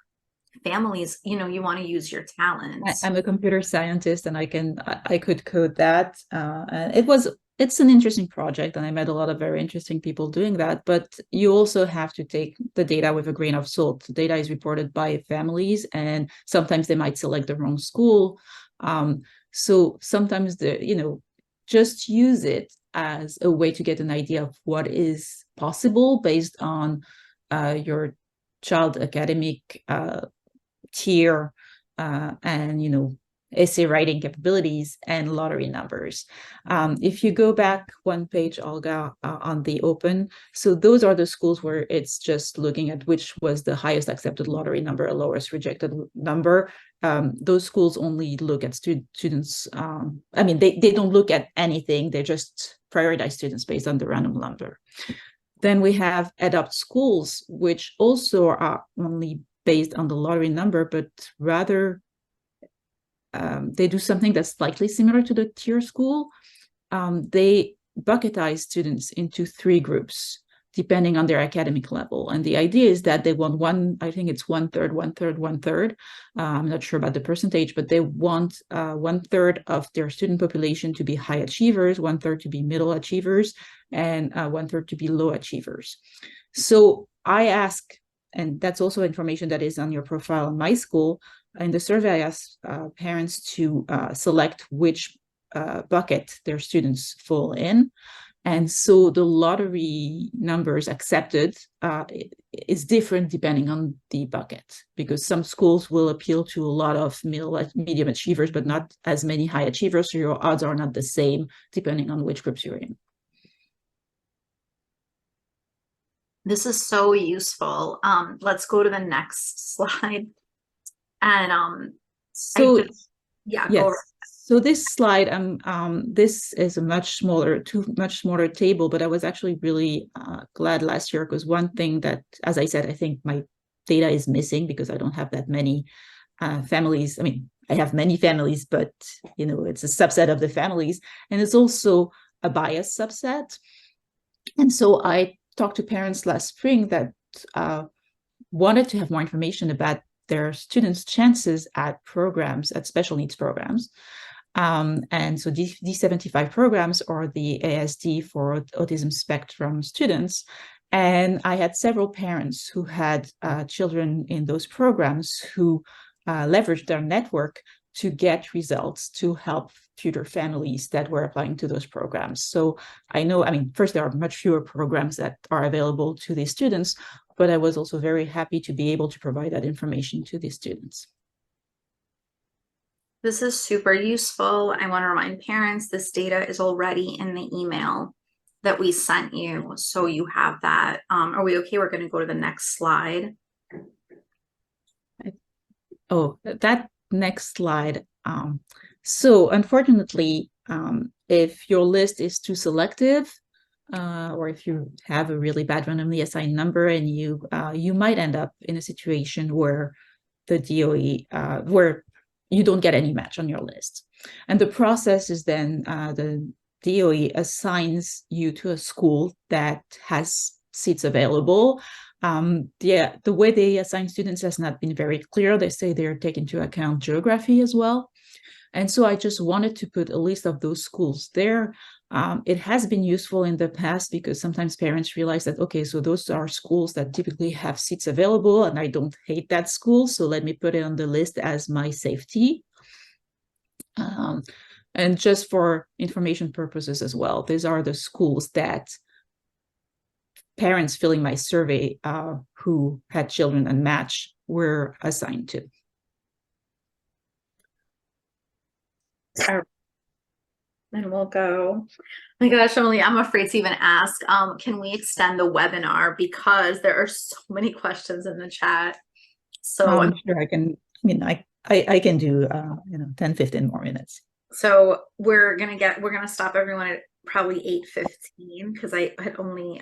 families. You know, you want to use your talents. I'm a computer scientist, and I could code that. And it's an interesting project, and I met a lot of very interesting people doing that. But you also have to take the data with a grain of salt. The data is reported by families, and sometimes they might select the wrong school. So sometimes just use it as a way to get an idea of what is possible based on your child academic tier and essay writing capabilities and lottery numbers. If you go back one page, Olga, on the open, so those are the schools where it's just looking at which was the highest accepted lottery number, lowest rejected number. Those schools only look at students. I mean, they don't look at anything. They just prioritize students based on the random number. Then we have adopt schools, which also are only based on the lottery number, but rather they do something that's slightly similar to the tier school. They bucketize students into 3 groups, depending on their academic level. And the idea is that they want I think it's 1/3, 1/3, 1/3. I'm not sure about the percentage, but they want 1/3 of their student population to be high achievers, 1/3 to be middle achievers, and 1/3 to be low achievers. So I ask, and that's also information that is on your profile in my school. In the survey, I asked parents to select which bucket their students fall in. And so the lottery numbers accepted is different depending on the bucket, because some schools will appeal to a lot of medium achievers, but not as many high achievers. So your odds are not the same depending on which groups you're in. This is so useful. Let's go to the next slide. And so yes. Go. So this slide, this is a much smaller table, but I was actually really glad last year, because one thing that, as I said, I think my data is missing because I don't have that many families. I mean, I have many families, but it's a subset of the families, and it's also a biased subset. And so I talked to parents last spring that wanted to have more information about their students' chances at programs, at special needs programs. And so these 75 programs are the ASD for autism spectrum students. And I had several parents who had children in those programs who leveraged their network to get results to help future families that were applying to those programs. So first, there are much fewer programs that are available to these students, but I was also very happy to be able to provide that information to these students. This is super useful. I want to remind parents this data is already in the email that we sent you, so you have that. Are we okay? We're going to go to the next slide. Oh, that next slide. So unfortunately, if your list is too selective, or if you have a really bad randomly assigned number, and you might end up in a situation where the DOE, where you don't get any match on your list. And the process is then the DOE assigns you to a school that has seats available. The way they assign students has not been very clear. They say they're taking into account geography as well. And so I just wanted to put a list of those schools there. It has been useful in the past because sometimes parents realize that, okay, so those are schools that typically have seats available, and I don't hate that school, so let me put it on the list as my safety. And just for information purposes as well, these are the schools that parents filling my survey who had children unmatched were assigned to. And we'll go. My gosh, Emily, I'm afraid to even ask. Can we extend the webinar because there are so many questions in the chat? So I'm sure I can. I mean, I can do 10, 15 more minutes. So we're gonna stop everyone at probably 8:15 because I had only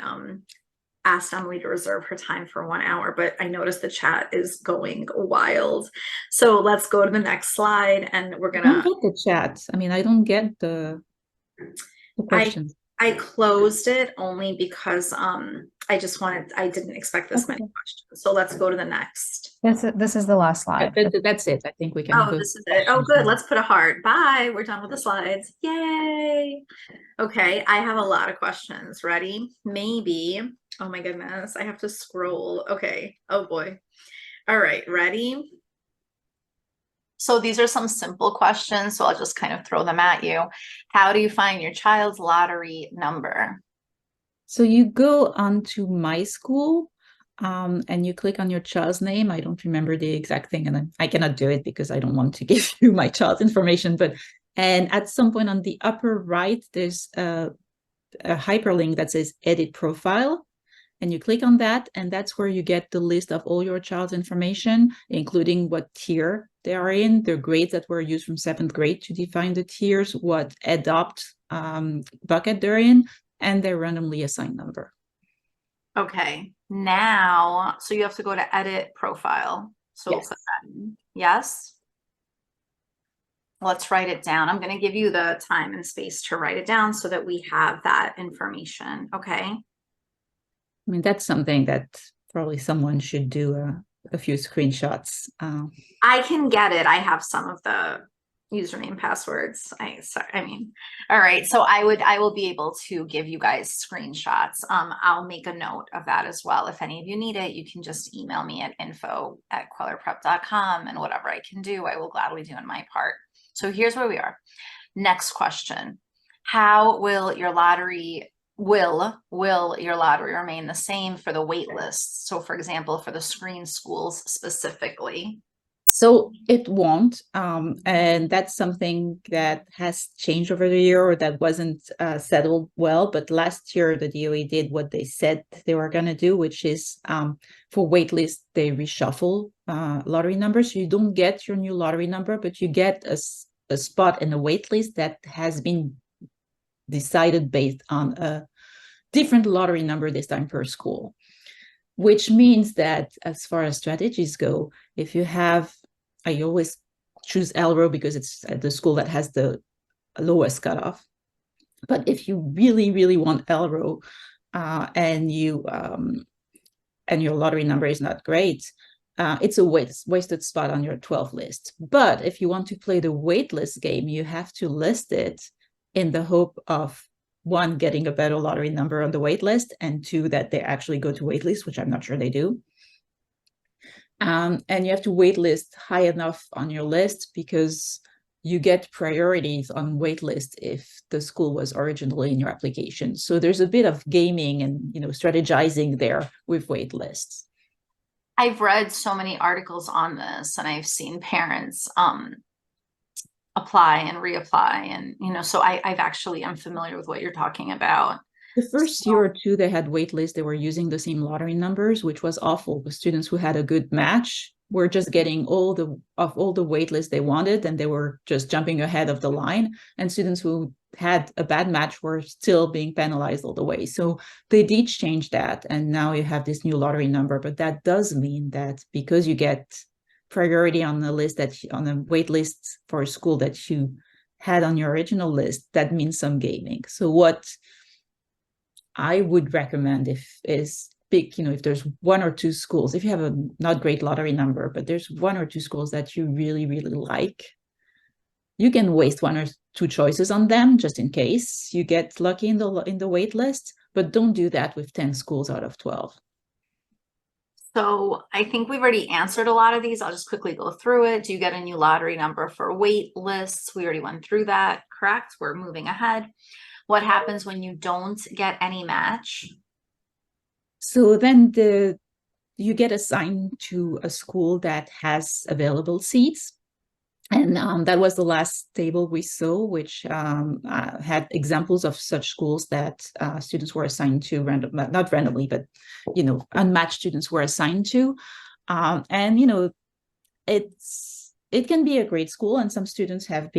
asked Emily to reserve her time for 1 hour, but I noticed the chat is going wild. So let's go to the next slide and we're I don't gonna get the chat. I mean, I don't get the questions. I closed it only because I didn't expect this many questions. So let's go to the next. This is the last slide. That's it. I think we can Oh, go. this is it. Oh, good. Let's put a heart. Bye. We're done with the slides. Yay. Okay. I have a lot of questions. Ready? Maybe. Oh my goodness. I have to scroll. Okay. Oh boy. All right. Ready? So these are some simple questions. So I'll just kind of throw them at you. How do you find your child's lottery number? So you go onto My School and you click on your child's name. I don't remember the exact thing, and I cannot do it because I don't want to give you my child's information. And at some point on the upper right, there's a hyperlink that says Edit Profile. And you click on that, and that's where you get the list of all your child's information, including what tier they are in, their grades that were used from 7th grade to define the tiers, what adopt bucket they're in, and their randomly assigned number. Okay, now, so you have to go to Edit Profile. So yes. We'll put that in. Yes. Let's write it down. I'm going to give you the time and space to write it down so that we have that information. Okay. I mean, that's something that probably someone should do a few screenshots. I can get it. I have some of the username passwords. All right. So I will be able to give you guys screenshots. I'll make a note of that as well. If any of you need it, you can just email me at info@quellerprep.com, and whatever I can do, I will gladly do in my part. So here's where we are. Next question. How will your lottery remain the same for the wait list? So for example, for the screen schools specifically. So it won't, and that's something that has changed over the year, or that wasn't settled well. But last year, the DOE did what they said they were going to do, which is for waitlist, they reshuffle lottery numbers. So you don't get your new lottery number, but you get a spot in the waitlist that has been decided based on a different lottery number this time per school, which means that as far as strategies go, if you have, I always choose Elro because it's the school that has the lowest cutoff. But if you really, really want Elro and your lottery number is not great, it's a wasted spot on your 12 list. But if you want to play the waitlist game, you have to list it in the hope of, one, getting a better lottery number on the wait list, and two, that they actually go to wait list, which I'm not sure they do. And you have to wait list high enough on your list because you get priorities on wait list if the school was originally in your application. So there's a bit of gaming and strategizing there with wait lists. I've read so many articles on this, and I've seen parents apply and reapply, and so I've actually am familiar with what you're talking about. The first year or two they had wait lists, they were using the same lottery numbers, which was awful. The students who had a good match were just getting all the wait lists they wanted, and they were just jumping ahead of the line, and students who had a bad match were still being penalized all the way. So they did change that, and now you have this new lottery number. But that does mean that because you get priority on the list, that on the wait list for a school that you had on your original list, that means some gaming. So what I would recommend is pick, if there's one or two schools, if you have a not great lottery number, but there's one or two schools that you really, really like, you can waste one or two choices on them just in case you get lucky in the wait list, but don't do that with 10 schools out of 12. So I think we've already answered a lot of these. I'll just quickly go through it. Do you get a new lottery number for wait lists? We already went through that, correct? We're moving ahead. What happens when you don't get any match? So then you get assigned to a school that has available seats. And that was the last table we saw, which had examples of such schools that students were assigned to not randomly, but, unmatched students were assigned to. And, it can be a great school, and some students have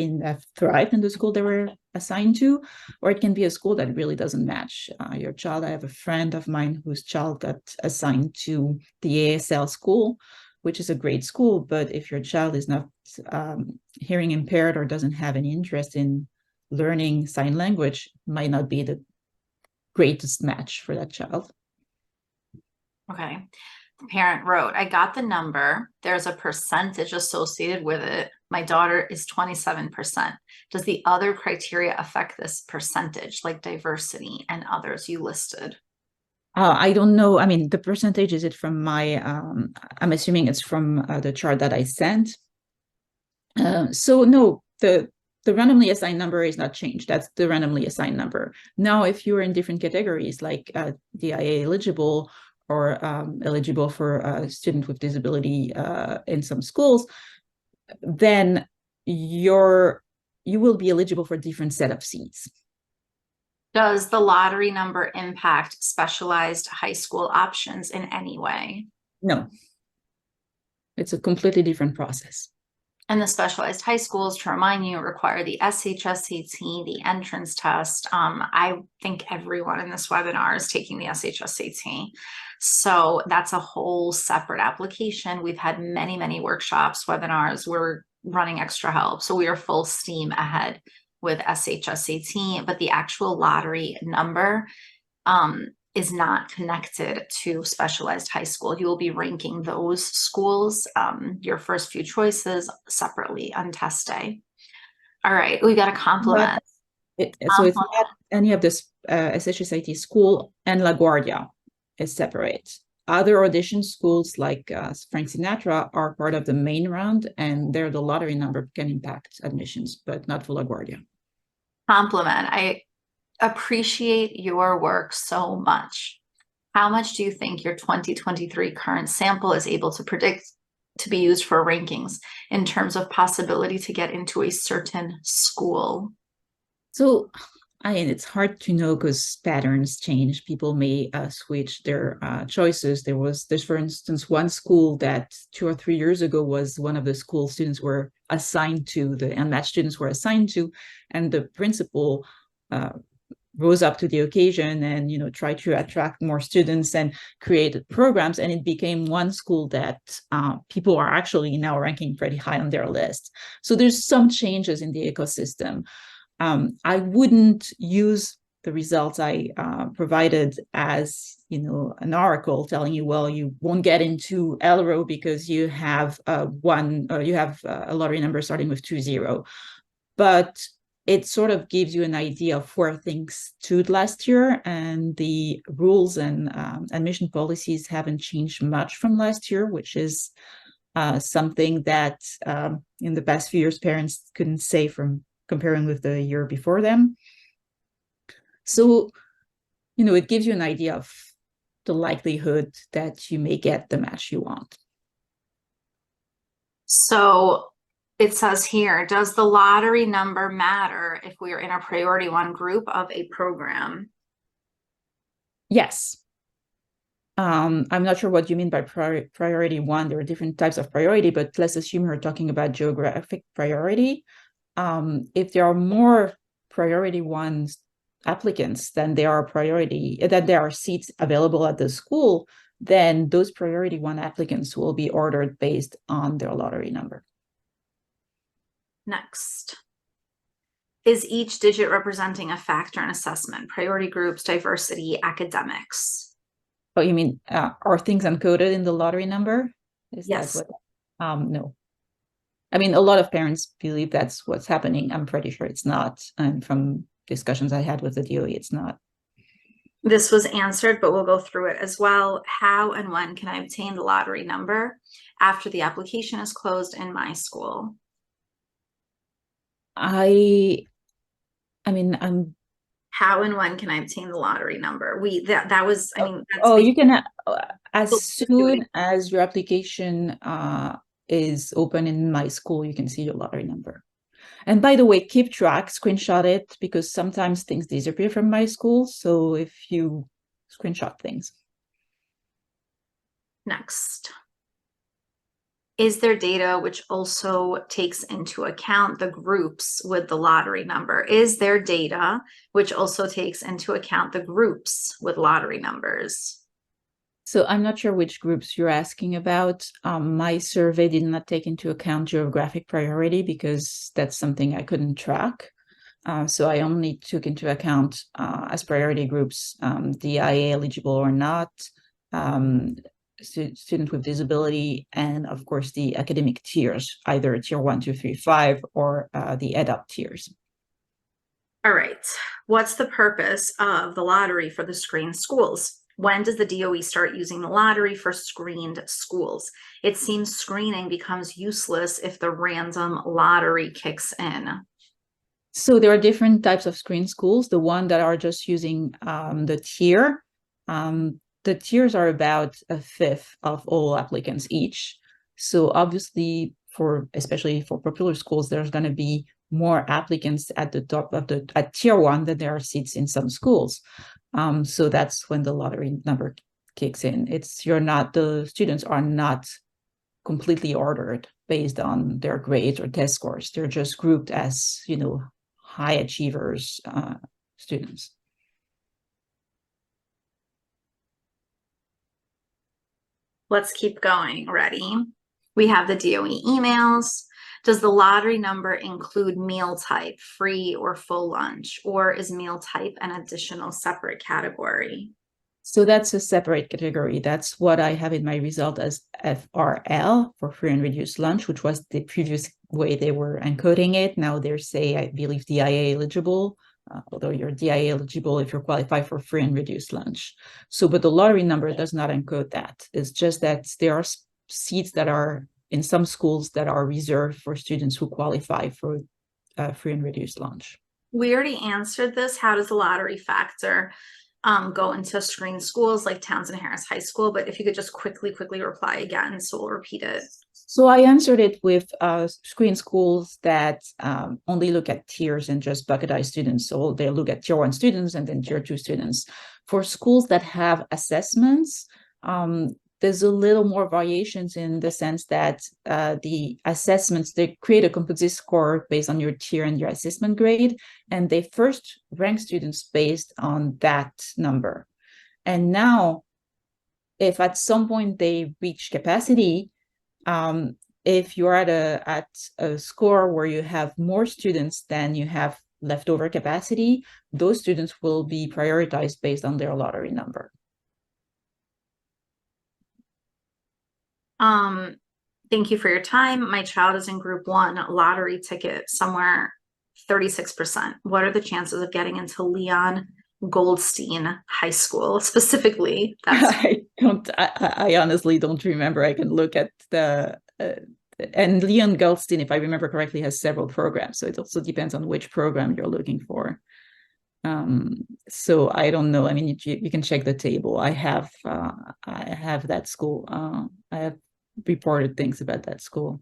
thrived in the school they were assigned to, or it can be a school that really doesn't match your child. I have a friend of mine whose child got assigned to the ASL school, which is a great school, but if your child is not hearing impaired or doesn't have any interest in learning sign language, might not be the greatest match for that child. Okay. The parent wrote, I got the number. There's a percentage associated with it. My daughter is 27%. Does the other criteria affect this percentage, like diversity and others you listed? I don't know. I mean, the percentage, is it from I'm assuming it's from the chart that I sent. So no, the randomly assigned number is not changed. That's the randomly assigned number. Now, if you're in different categories, like DIA eligible or eligible for a student with disability in some schools, then you will be eligible for a different set of seats. Does the lottery number impact specialized high school options in any way? No, it's a completely different process. And the specialized high schools, to remind you, require the SHSAT, the entrance test. I think everyone in this webinar is taking the SHSAT. So that's a whole separate application. We've had many, many workshops, webinars. We're running extra help. So we are full steam ahead with SHSAT, but the actual lottery number is not connected to specialized high school. You will be ranking those schools, your first few choices separately on test day. All right, we got a compliment. So it's not any of this SHSAT school, and LaGuardia is separate. Other audition schools like Frank Sinatra are part of the main round, and there the lottery number can impact admissions, but not for LaGuardia. Compliment. I appreciate your work so much. How much do you think your 2023 current sample is able to predict to be used for rankings in terms of possibility to get into a certain school? So, I mean, it's hard to know because patterns change. People may switch their choices. There's, for instance, one school that 2 or 3 years ago was one of the school students were assigned to, the unmatched students were assigned to, and the principal rose up to the occasion and tried to attract more students and create programs, and it became one school that people are actually now ranking pretty high on their list. So there's some changes in the ecosystem. I wouldn't use the results I provided as an oracle telling you, well, you won't get into LRO because you have a lottery number starting with 20, but it sort of gives you an idea of where things stood last year, and the rules and admission policies haven't changed much from last year, which is something that in the past few years parents couldn't say from comparing with the year before them. So, it gives you an idea of the likelihood that you may get the match you want. So it says here, does the lottery number matter if we are in a priority 1 group of a program? Yes. I'm not sure what you mean by priority 1. There are different types of priority, but let's assume we're talking about geographic priority. If there are more priority 1 applicants than there are seats available at the school, then those priority 1 applicants will be ordered based on their lottery number. Next. Is each digit representing a factor in assessment? Priority groups, diversity, academics? Oh, you mean, are things encoded in the lottery number? Yes. No. I mean, a lot of parents believe that's what's happening. I'm pretty sure it's not. And from discussions I had with the DOE, it's not. This was answered, but we'll go through it as well. How and when can I obtain the lottery number after the application is closed in my school? I mean, I'm How and when can I obtain the lottery number? That was, I mean, that's Oh, you basically can, as soon as your application is open in My School, you can see your lottery number. And by the way, keep track, screenshot it, because sometimes things disappear from My School. So if you screenshot things. next. Is there data which also takes into account the groups with the lottery number? Is there data which also takes into account the groups with lottery numbers? So I'm not sure which groups you're asking about. My survey did not take into account geographic priority because that's something I couldn't track. So I only took into account as priority groups the IA eligible or not, student with disability, and of course the academic tiers, either tier 1, 2, 3, 5, or the EDUP tiers. All right. What's the purpose of the lottery for the screened schools? When does the DOE start using the lottery for screened schools? It seems screening becomes useless if the random lottery kicks in. So there are different types of screened schools. The one that are just using the tier, the tiers are about a fifth of all applicants each. So obviously, especially for popular schools, there's going to be more applicants at the top of at tier 1 than there are seats in some schools. So that's when the lottery number kicks in. The students are not completely ordered based on their grades or test scores. They're just grouped as, high achievers students. Let's keep going. Ready? We have the DOE emails. Does the lottery number include meal type, free or full lunch, or is meal type an additional separate category? So that's a separate category. That's what I have in my result as FRL, for free and reduced lunch, which was the previous way they were encoding it. Now they're I believe, DIA eligible, although you're DIA eligible if you're qualified for free and reduced lunch. So, but the lottery number does not encode that. It's just that there are seats that are in some schools that are reserved for students who qualify for free and reduced lunch. We already answered this. How does the lottery factor go into screen schools like Townsend Harris High School? But if you could just quickly reply again, so we'll repeat it. So I answered it with screen schools that only look at tiers and just bucketize students. So they look at tier 1 students and then tier 2 students. For schools that have assessments, there's a little more variations in the sense that the assessments, they create a composite score based on your tier and your assessment grade, and they first rank students based on that number. And now, if at some point they reach capacity, if you're at a score where you have more students than you have leftover capacity, those students will be prioritized based on their lottery number. Thank you for your time. My child is in group 1, lottery ticket somewhere 36%. What are the chances of getting into Leon Goldstein High School specifically? I honestly don't remember. I can look at and Leon Goldstein, if I remember correctly, has several programs. So it also depends on which program you're looking for. So I don't know. I mean, you can check the table. I have that school. I have reported things about that school.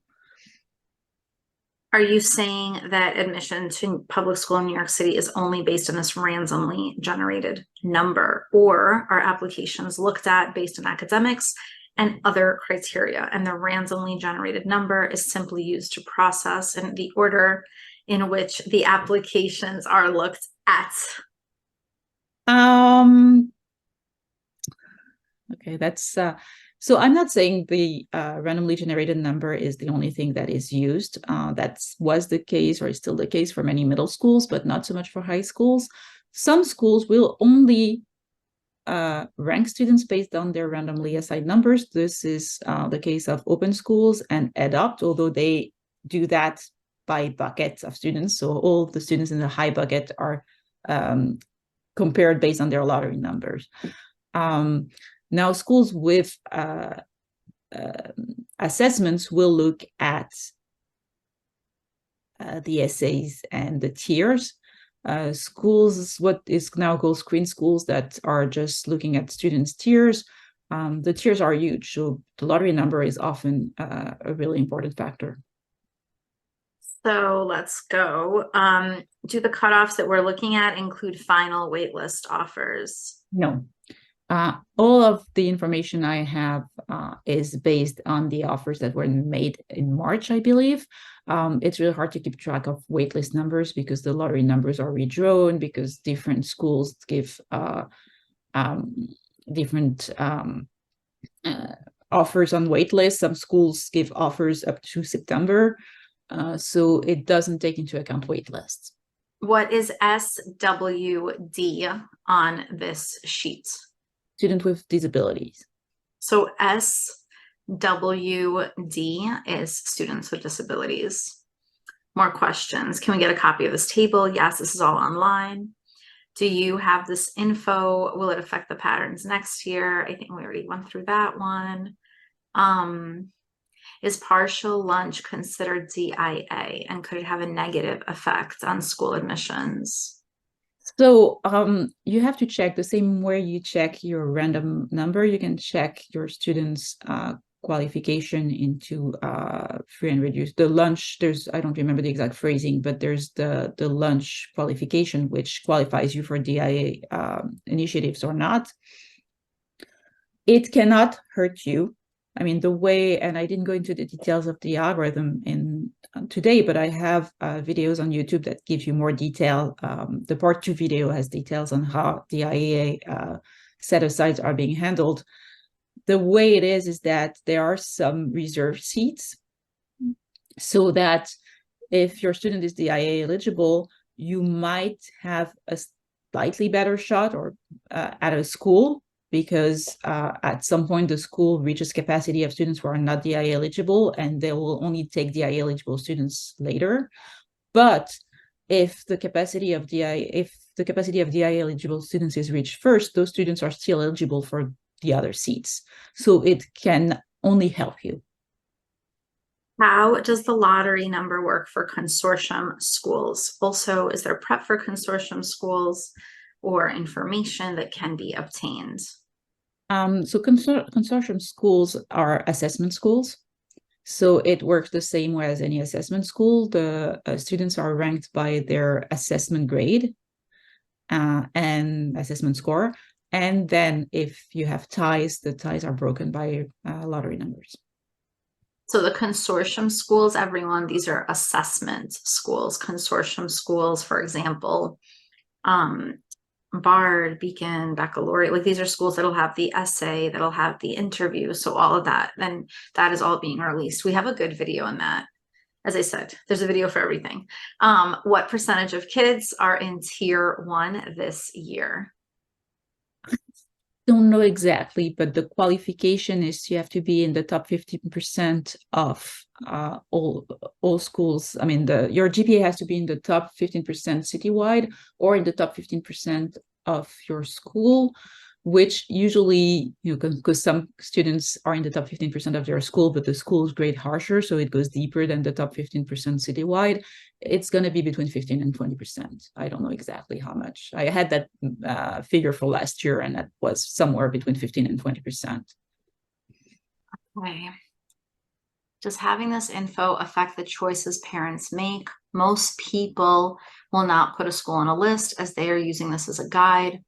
Are you saying that admission to public school in New York City is only based on this randomly generated number, or are applications looked at based on academics and other criteria, and the randomly generated number is simply used to process in the order in which the applications are looked at? Okay, that's so I'm not saying the randomly generated number is the only thing that is used. That was the case, or is still the case, for many middle schools, but not so much for high schools. Some schools will only rank students based on their randomly assigned numbers. This is the case of open schools and EDUP, although they do that by buckets of students. So all the students in the high bucket are compared based on their lottery numbers. Now, schools with assessments will look at the essays and the tiers. schools, what is now called screen schools that are just looking at students' tiers. The tiers are huge, so the lottery number is often a really important factor. So let's go. Do the cutoffs that we're looking at include final waitlist offers? No. All of the information I have is based on the offers that were made in March, I believe. It's really hard to keep track of waitlist numbers because the lottery numbers are redrawn, because different schools give different offers on waitlist. Some schools give offers up to September, so it doesn't take into account waitlist. What is SWD on this sheet? Student with disabilities. So SWD is students with disabilities. More questions. Can we get a copy of this table? Yes, this is all online. Do you have this info? Will it affect the patterns next year? I think we already went through that one. Is partial lunch considered DIA, and could it have a negative effect on school admissions? So you have to check the same way you check your random number. You can check your students' qualification into free and reduced. The lunch, I don't remember the exact phrasing, but there's the lunch qualification, which qualifies you for DIA initiatives or not. It cannot hurt you. I mean, the way, and I didn't go into the details of the algorithm today, but I have videos on YouTube that give you more detail. The part 2 video has details on how the IAA set-asides are being handled. The way it is that there are some reserved seats, so that if your student is DIA eligible, you might have a slightly better shot or at a school, because at some point the school reaches capacity of students who are not DIA eligible, and they will only take DIA eligible students later. But if the capacity of DIA eligible students is reached first, those students are still eligible for the other seats. So it can only help you. How does the lottery number work for consortium schools? Also, is there prep for consortium schools or information that can be obtained? So consortium schools are assessment schools. So it works the same way as any assessment school. The students are ranked by their assessment grade and assessment score. And then if you have ties, the ties are broken by lottery numbers. So the consortium schools, everyone, these are assessment schools. Consortium schools, for example, Bard, Beacon, Baccalaureate, like these are schools that'll have the essay, that'll have the interview. So all of that, then that is all being released. We have a good video on that. As I said, there's a video for everything. What percentage of kids are in tier 1 this year? Don't know exactly, but the qualification is you have to be in the top 15% of all schools. I mean, your GPA has to be in the top 15% citywide or in the top 15% of your school, which usually, because some students are in the top 15% of their school, but the school is grade harsher, so it goes deeper than the top 15% citywide. It's going to be between 15 and 20%. I don't know exactly how much. I had that figure for last year, and that was somewhere between 15 and 20%. Okay. Does having this info affect the choices parents make? Most people will not put a school on a list as they are using this as a guide.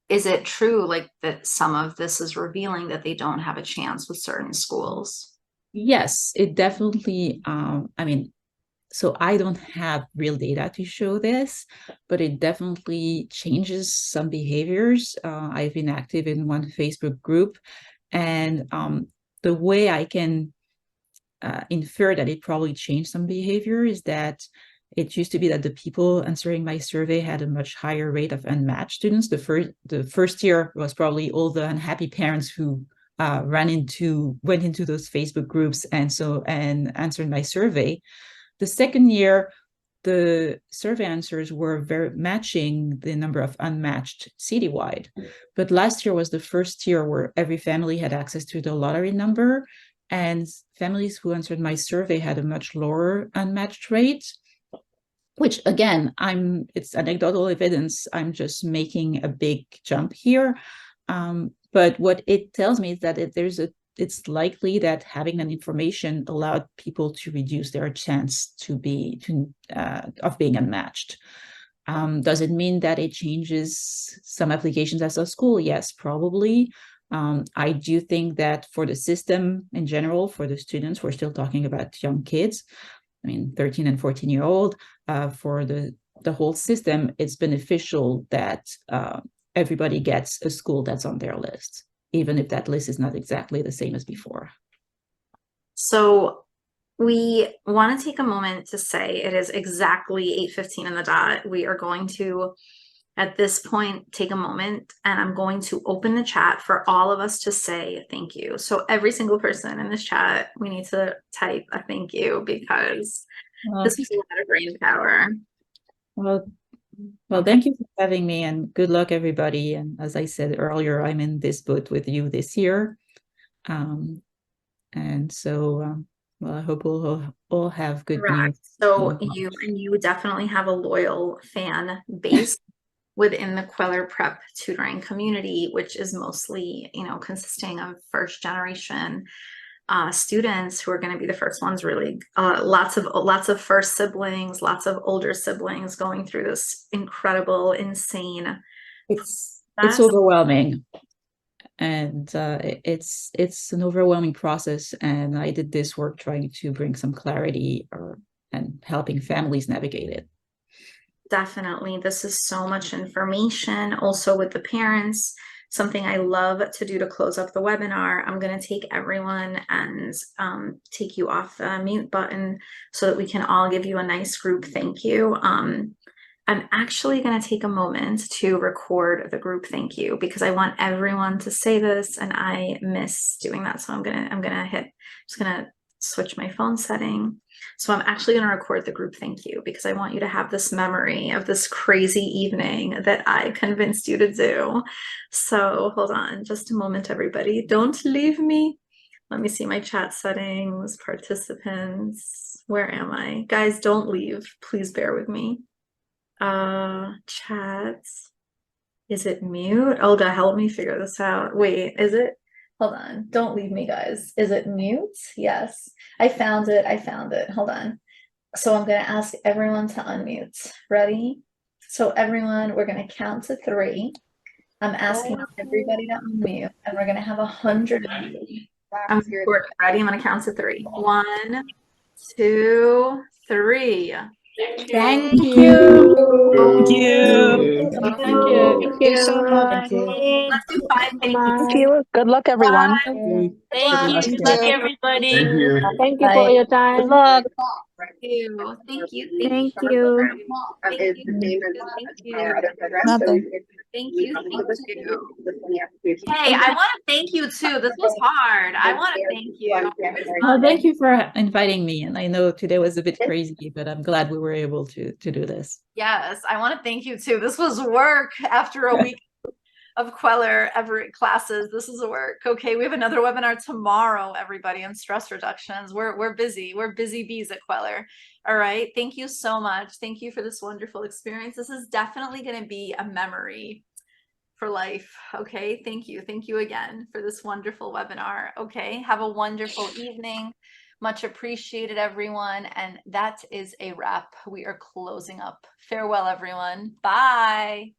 Is it true, like, that some of this is revealing that they don't have a chance with certain schools? Yes, it definitely, I mean, so I don't have real data to show this, but it definitely changes some behaviors. I've been active in one Facebook group, and the way I can infer that it probably changed some behavior is that it used to be that the people answering my survey had a much higher rate of unmatched students. The first year was probably all the unhappy parents who went into those Facebook groups and answered my survey. The second year, the survey answers were very matching the number of unmatched citywide. But last year was the first year where every family had access to the lottery number, and families who answered my survey had a much lower unmatched rate. which again, it's anecdotal evidence. I'm just making a big jump here. But what it tells me is that it's likely that having that information allowed people to reduce their chance of being unmatched. Does it mean that it changes some applications as a school? Yes, probably. I do think that for the system in general, for the students, we're still talking about young kids. I mean, 13 and 14-year-old, for the whole system, it's beneficial that everybody gets a school that's on their list, even if that list is not exactly the same as before. So we want to take a moment to say it is exactly 8:15 in the dot. We are going to, at this point, take a moment, and I'm going to open the chat for all of us to say thank you. So every single person in this chat, we need to type a thank you, because this is a lot of brain power. Well, thank you for having me, and good luck, everybody. And as I said earlier, I'm in this boat with you this year. And so, well, I hope we'll all have good news. So you definitely have a loyal fan base within the Queller Prep tutoring community, which is mostly, consisting of first generation students who are going to be the first ones, really. Lots of first siblings, lots of older siblings going through this incredible, insane. It's overwhelming. And it's an overwhelming process, and I did this work trying to bring some clarity and helping families navigate it. Definitely, this is so much information. Also with the parents, something I love to do to close up the webinar, I'm going to take everyone and take you off the mute button so that we can all give you a nice group thank you. I'm actually going to take a moment to record the group thank you, because I want everyone to say this, and I miss doing that. So I'm just gonna switch my phone setting. So I'm actually going to record the group thank you, because I want you to have this memory of this crazy evening that I convinced you to do. So hold on just a moment, everybody. Don't leave me. Let me see my chat settings, participants. Where am I? Guys, don't leave. Please bear with me. Chats. Is it mute? Olga, help me figure this out. Wait, is it? Hold on. Don't leave me, guys. Is it mute? Yes. I found it. Hold on. So I'm going to ask everyone to unmute. Ready? So everyone, we're going to count to 3. I'm asking everybody to unmute, and we're going to have 100. Ready? I'm going to count to 3. 1, 2, 3. Thank you. Thank you. Thank you so much. Let's do 5 Thank you. Good luck, everyone. Thank you. Good luck, everybody. Thank you. Thank you for your time. Good luck. Thank you. Thank you. Thank you. Hey, I want to thank you too. This was hard. I want to thank you. Well, thank you for inviting me. And I know today was a bit crazy, but I'm glad we were able to do this. Yes, I want to thank you too. This was work after a week of Queller Everett classes. This is a work. Okay, we have another webinar tomorrow, everybody, on stress reductions. We're busy. We're busy bees at Queller. All right. Thank you so much. Thank you for this wonderful experience. This is definitely going to be a memory for life. Okay. Thank you. Thank you again for this wonderful webinar. Okay. Have a wonderful evening. Much appreciated, everyone. And that is a wrap. We are closing up. Farewell, everyone. Bye.